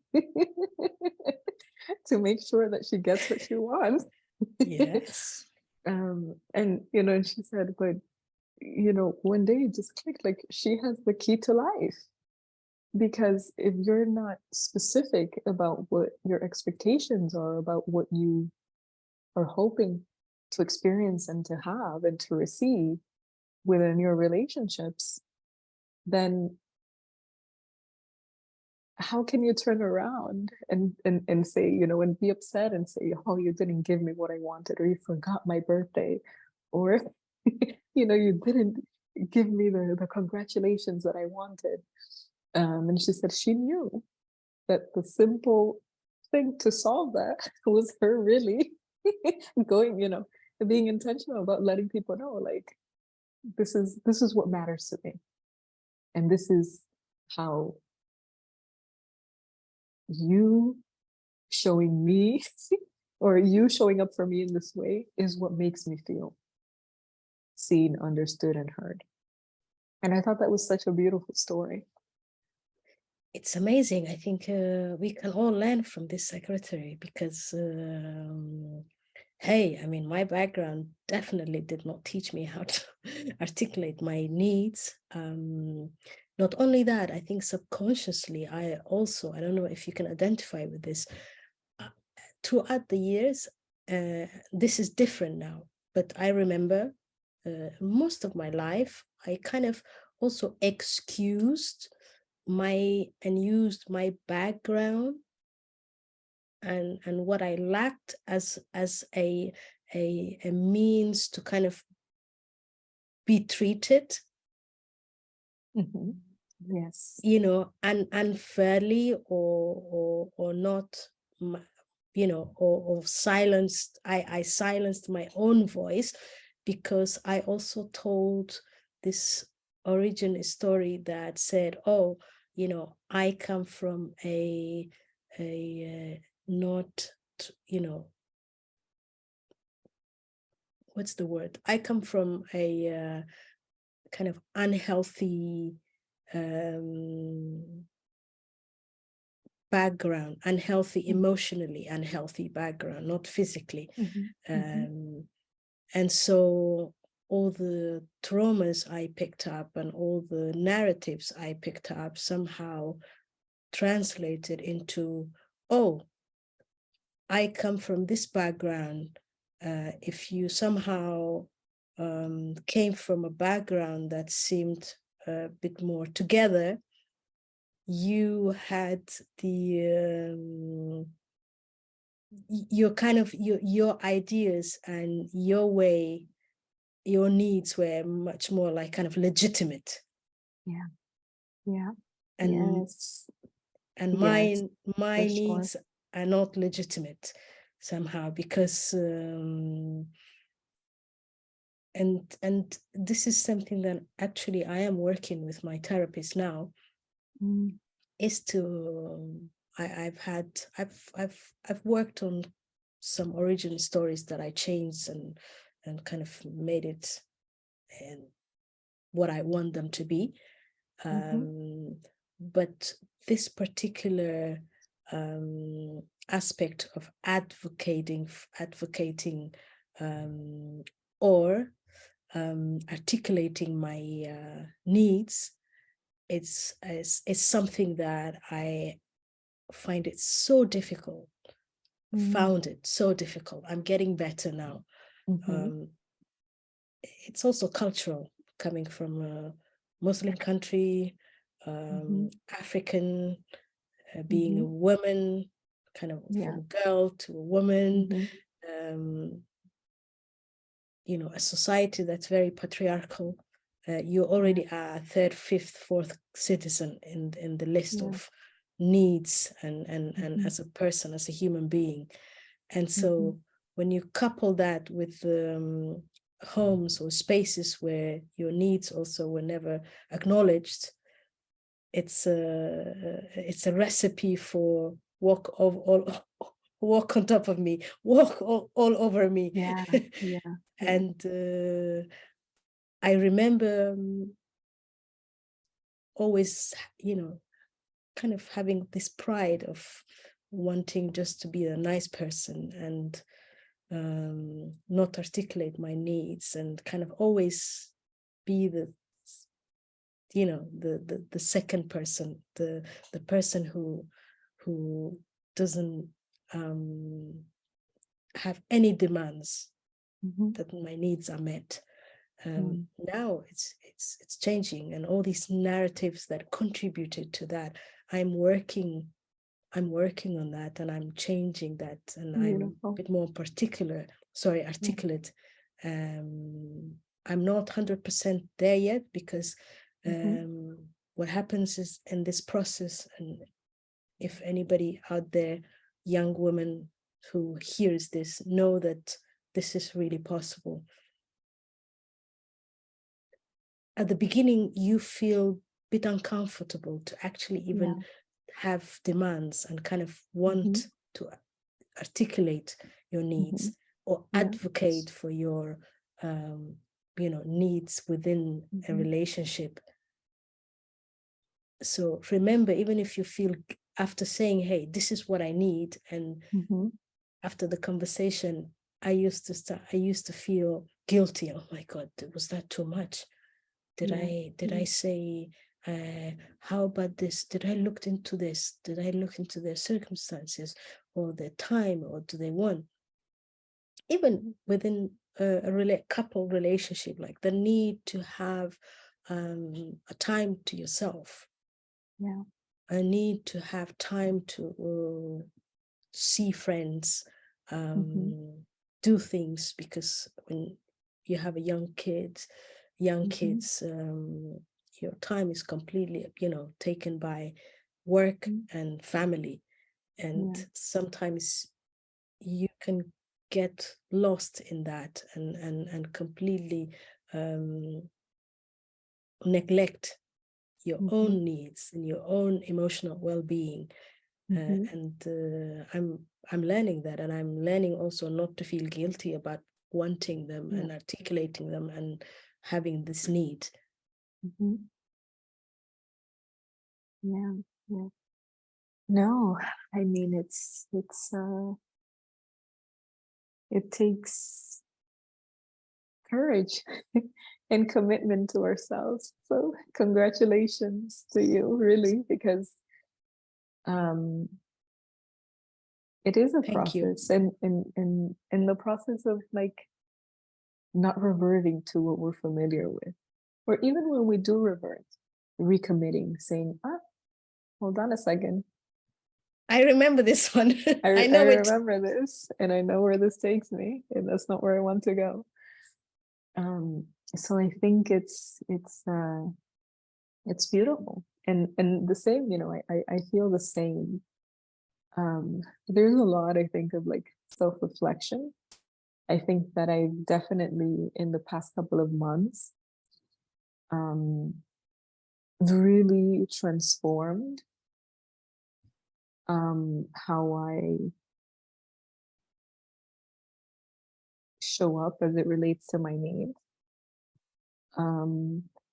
to make sure that she gets what she wants. Yes. And and she said, but one day it just clicked, like, she has the key to life. Because if you're not specific about what your expectations are, about what you are hoping to experience and to have and to receive within your relationships, then how can you turn around and say, and be upset and say, oh, you didn't give me what I wanted, or you forgot my birthday, or you didn't give me the congratulations that I wanted. And she said she knew that the simple thing to solve that was her really going, being intentional about letting people know, like, this is what matters to me, and this is how you showing me or you showing up for me in this way is what makes me feel seen, understood, and heard. And I thought that was such a beautiful story. It's amazing. I think we can all learn from this secretary, because hey, I mean, my background definitely did not teach me how to articulate my needs. Not only that, I think subconsciously, I don't know if you can identify with this, throughout the years, this is different now, but I remember most of my life, I kind of also excused used my background and what I lacked as a means to kind of be treated, Yes, unfairly, or not, or silenced. I silenced my own voice, because I also told this origin story that said, oh, I come from a not, what's the word? I come from a kind of unhealthy background, emotionally unhealthy background, not physically. And so all the traumas I picked up and all the narratives I picked up somehow translated into, oh, I come from this background. If you somehow came from a background that seemed a bit more together, you had the your kind of your ideas and your way, your needs were much more like kind of legitimate. Yeah. Yeah. And Yes. and Yes, my for sure. needs are not legitimate somehow, because and this is something that actually I am working with my therapist now, is to I've worked on some origin stories that I changed and kind of made it and what I want them to be. But this particular aspect of advocating or articulating my needs, it's something that I find it so difficult. Found it so difficult. I'm getting better now. It's also cultural, coming from a Muslim country, African, being a woman, kind of from girl to a woman, a society that's very patriarchal. You already are third, fifth, fourth citizen in the list of needs and as a person, as a human being. And so when you couple that with homes or spaces where your needs also were never acknowledged, it's a recipe for walk on top of me, walk all over me. And I remember always, kind of having this pride of wanting just to be a nice person and not articulate my needs, and kind of always be the second person, the person who doesn't have any demands that my needs are met. Now it's changing, and all these narratives that contributed to that, I'm working on that, and I'm changing that, and I'm a bit more articulate. I'm not 100% there yet, because what happens is, in this process, and if anybody out there, young women who hears this, know that this is really possible. At the beginning, you feel a bit uncomfortable to actually even have demands and kind of want to articulate your needs or advocate for your needs within a relationship. So remember, even if you feel, after saying, hey, this is what I need, and after the conversation, I used to feel guilty. Oh my God, was that too much? Did I say, how about this? Did I look into this? Did I look into their circumstances or their time, or do they want? Even within a couple relationship, like the need to have a time to yourself. I need to have time to see friends, do things, because when you have a young kids, your time is completely, taken by work and family. And sometimes you can get lost in that and completely neglect your own needs and your own emotional well-being. I'm learning that, and I'm learning also not to feel guilty about wanting them and articulating them and having this need. No, I mean, it takes courage and commitment to ourselves. So congratulations to you, really, because it is a process, and in the process of like not reverting to what we're familiar with, or even when we do revert, recommitting, saying, hold on a second. I remember this one. I remember this, and I know where this takes me, and that's not where I want to go. So I think it's beautiful, and the same, I feel the same. There's a lot, I think, of like self-reflection. I think that I've definitely in the past couple of months really transformed how I show up as it relates to my needs.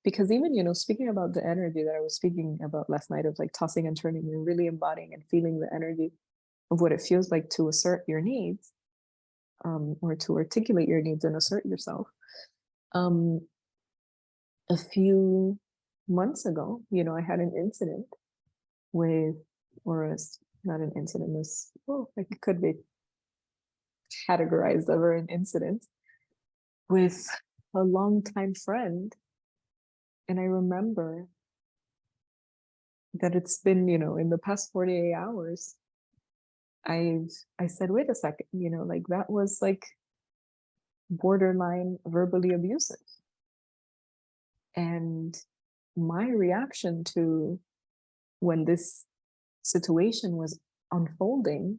Because even, speaking about the energy that I was speaking about last night of like tossing and turning and really embodying and feeling the energy of what it feels like to assert your needs, or to articulate your needs and assert yourself. A few months ago, I had an incident with, not an incident, this, well, like it could be categorized over an incident with a longtime friend. And I remember that it's been, in the past 48 hours, I said, wait a second, like that was like borderline verbally abusive. And my reaction to when this situation was unfolding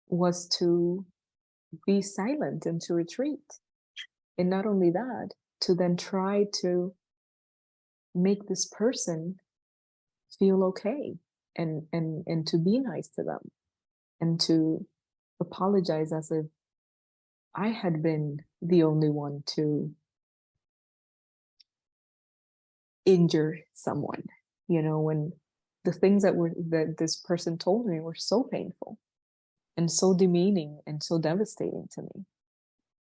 was to be silent and to retreat. And not only that, to then try to make this person feel okay and to be nice to them and to apologize as if I had been the only one to injure someone, when the things that this person told me were so painful and so demeaning and so devastating to me.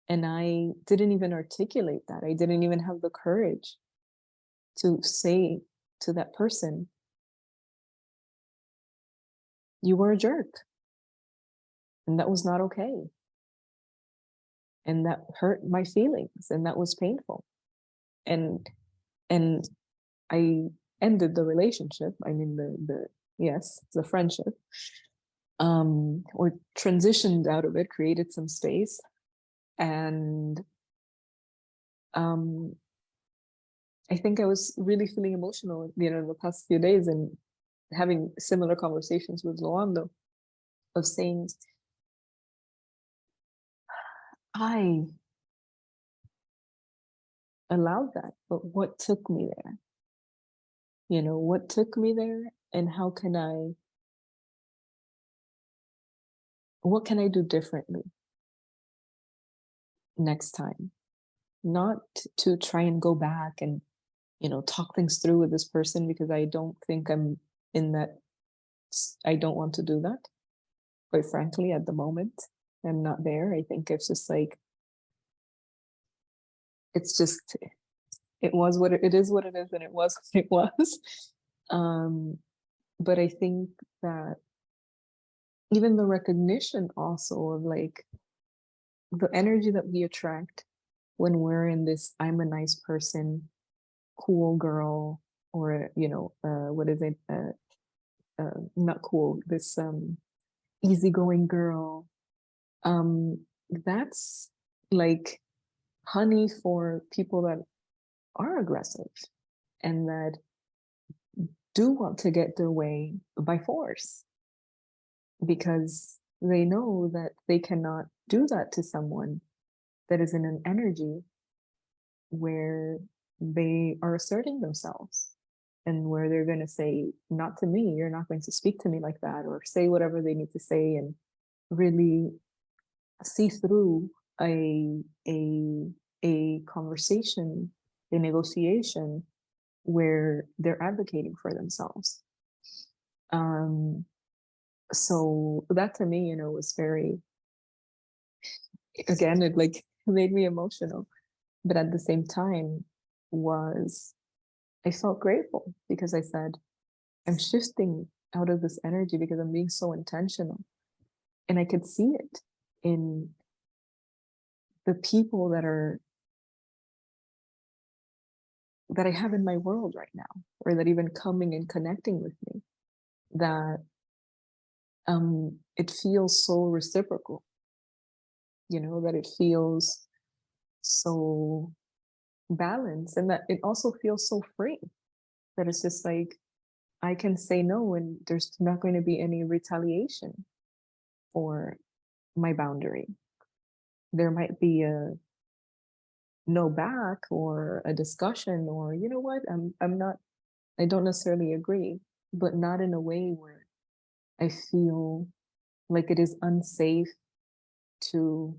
And I didn't even articulate that. I didn't even have the courage to say to that person, you were a jerk. And that was not okay. And that hurt my feelings and that was painful. And I ended the relationship. I mean the friendship. Or transitioned out of it, created some space. And I think I was really feeling emotional, in the past few days and having similar conversations with Loando of saying, I allowed that, but what took me there? What took me there and what can I do differently next time? Not to try and go back and, talk things through with this person because I don't think I'm in that, I don't want to do that. Quite frankly, at the moment, I'm not there. I think it's just like, it's just, it was what it is what it is, and it was what it was. But I think that even the recognition also of like the energy that we attract when we're in this I'm a nice person, cool girl, or what is it, not cool, this easygoing girl, that's like honey for people that are aggressive and that do want to get their way by force because they know that they cannot do that to someone that is in an energy where they are asserting themselves and where they're going to say, not to me, you're not going to speak to me like that, or say whatever they need to say and really see through a conversation, a negotiation where they're advocating for themselves. So that to me, was very, again, it like made me emotional, but at the same time I felt grateful because I said, I'm shifting out of this energy because I'm being so intentional. And I could see it in the people that I have in my world right now, or that even coming and connecting with me, that it feels so reciprocal, that it feels so balanced and that it also feels so free. that it's just like, I can say no and there's not going to be any retaliation for my boundary. There might be a no back or a discussion, or you know what, I'm not, I don't necessarily agree, but not in a way where I feel like it is unsafe to,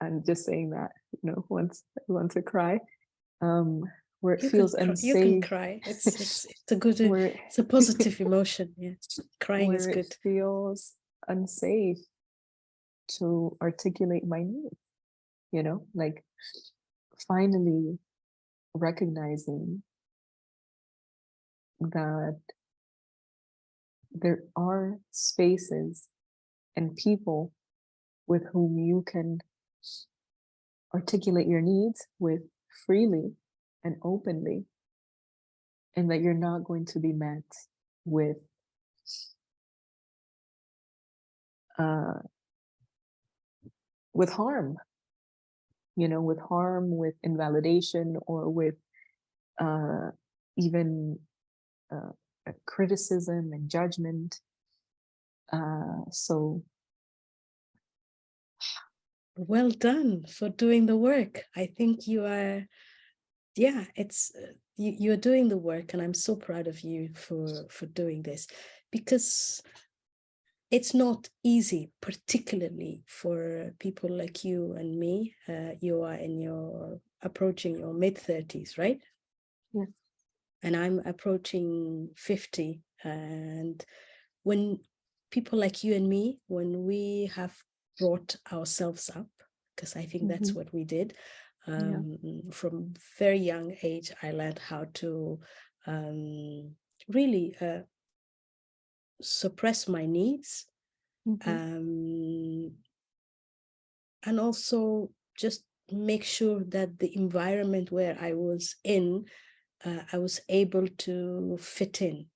I'm just saying that, you know, once I want to cry, where it feels unsafe. You can cry. It's a good, where it's a positive emotion. Yeah, crying is where good. it feels unsafe to articulate my needs, you know, like finally recognizing that there are spaces and people with whom you can articulate your needs with freely and openly, and that you're not going to be met with uh, harm, you know, with harm, with invalidation, or with uh, even uh, criticism and judgment. So Well done for doing the work. I think you are, yeah, it's you're doing the work, and I'm so proud of you for doing this, because it's not easy, particularly for people like you and me. You are in your approaching your mid-30s, right? yes. And I'm approaching 50. And when people like you and me, when we have brought ourselves up, because I think that's what we did, Yeah. from very young age, I learned how to really suppress my needs, and also just make sure that the environment where I was in, I was able to fit in,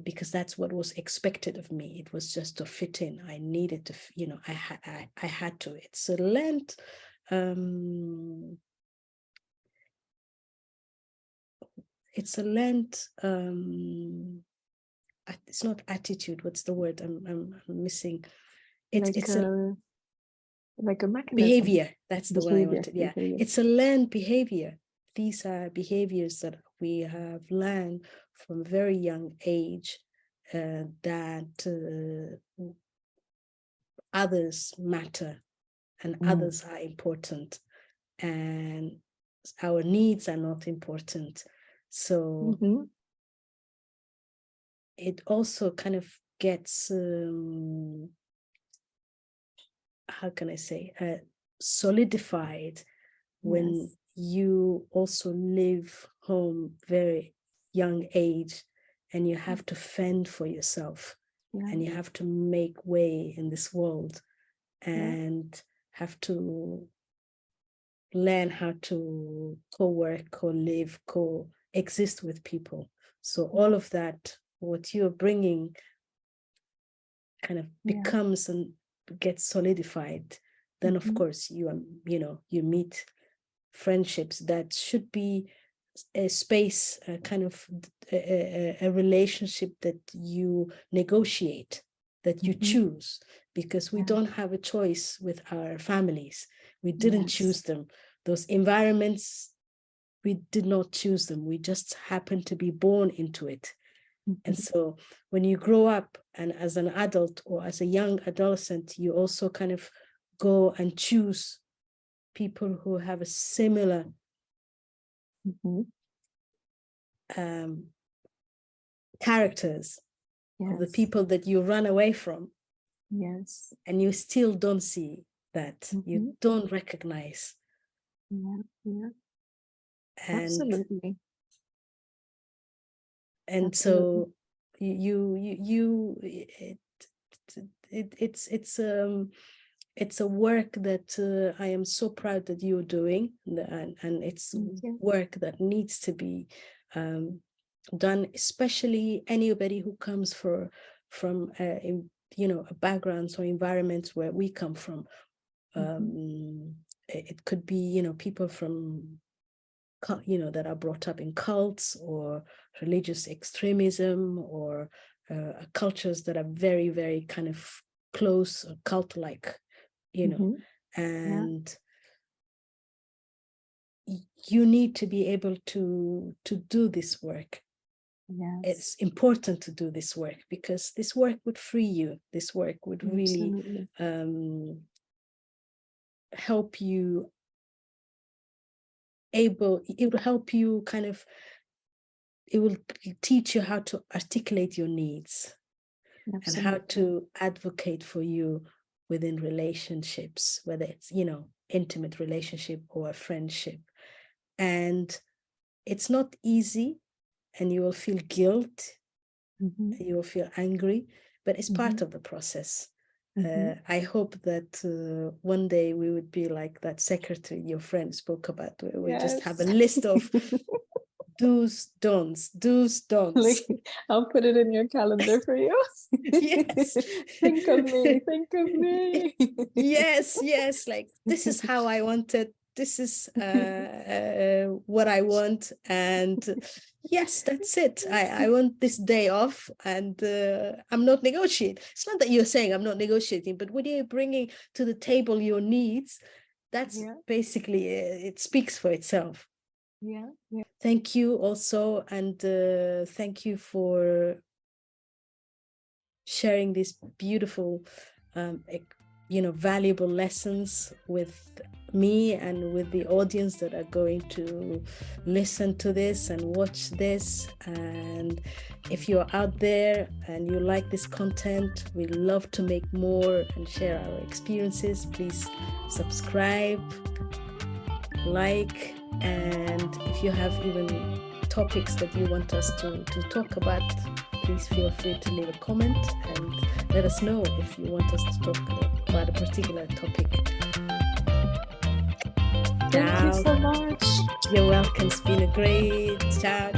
because that's what was expected of me. It was just to fit in. I needed to, you know, I had to. It's a learned, it's a learned, it's not attitude. What's the word I'm missing? It's a Like a mechanism. behavior. That's the one I wanted. Yeah, it's a learned behavior. These are behaviors that we have learned from a very young age, that others matter and others are important, and our needs are not important. So it also kind of gets, how can I say, solidified when you also leave home very young age, and you have to fend for yourself, and you have to make way in this world, and have to learn how to co-work, co-live, co-exist with people. So all of that, what you're bringing, kind of becomes and gets solidified. Then of course you meet friendships that should be a space, kind of a relationship that you negotiate, that you choose, because we don't have a choice with our families. We didn't choose them. Those environments, we did not choose them. We just happened to be born into it. And so when you grow up, and as an adult or as a young adolescent, you also kind of go and choose people who have a similar characters of the people that you run away from. And you still don't see that. You don't recognize. And Absolutely. And Absolutely. so it's a work that I am so proud that you're doing, and it's work that needs to be done, especially anybody who comes from backgrounds or environments where we come from. It could be people from that are brought up in cults or religious extremism, or cultures that are very, very kind of close or cult-like, and you need to be able to do this work. Yes. It's important to do this work, because this work would free you. This work would really help you it will help you it will teach you how to articulate your needs. Absolutely. And how to advocate for you within relationships, whether it's, intimate relationship or a friendship. And it's not easy, and you will feel guilt, you will feel angry, but it's part of the process. I hope that one day we would be like that secretary your friend spoke about, where we just have a list of do's, don'ts. I'll put it in your calendar for you. Yes. Think of me. Yes. Like, this is how I want it. This is what I want. And yes, that's it. I want this day off, and I'm not negotiating. It's not that you're saying I'm not negotiating, but when you're bringing to the table your needs, that's basically, it speaks for itself. Yeah. Thank you also, and thank you for sharing these beautiful, valuable lessons with me and with the audience that are going to listen to this and watch this. And if you're out there and you like this content, we love to make more and share our experiences. Please subscribe, like, and if you have even topics that you want us to talk about, please feel free to leave a comment and let us know if you want us to talk about a particular topic. Thank you so much. You're welcome. It's been a great ciao.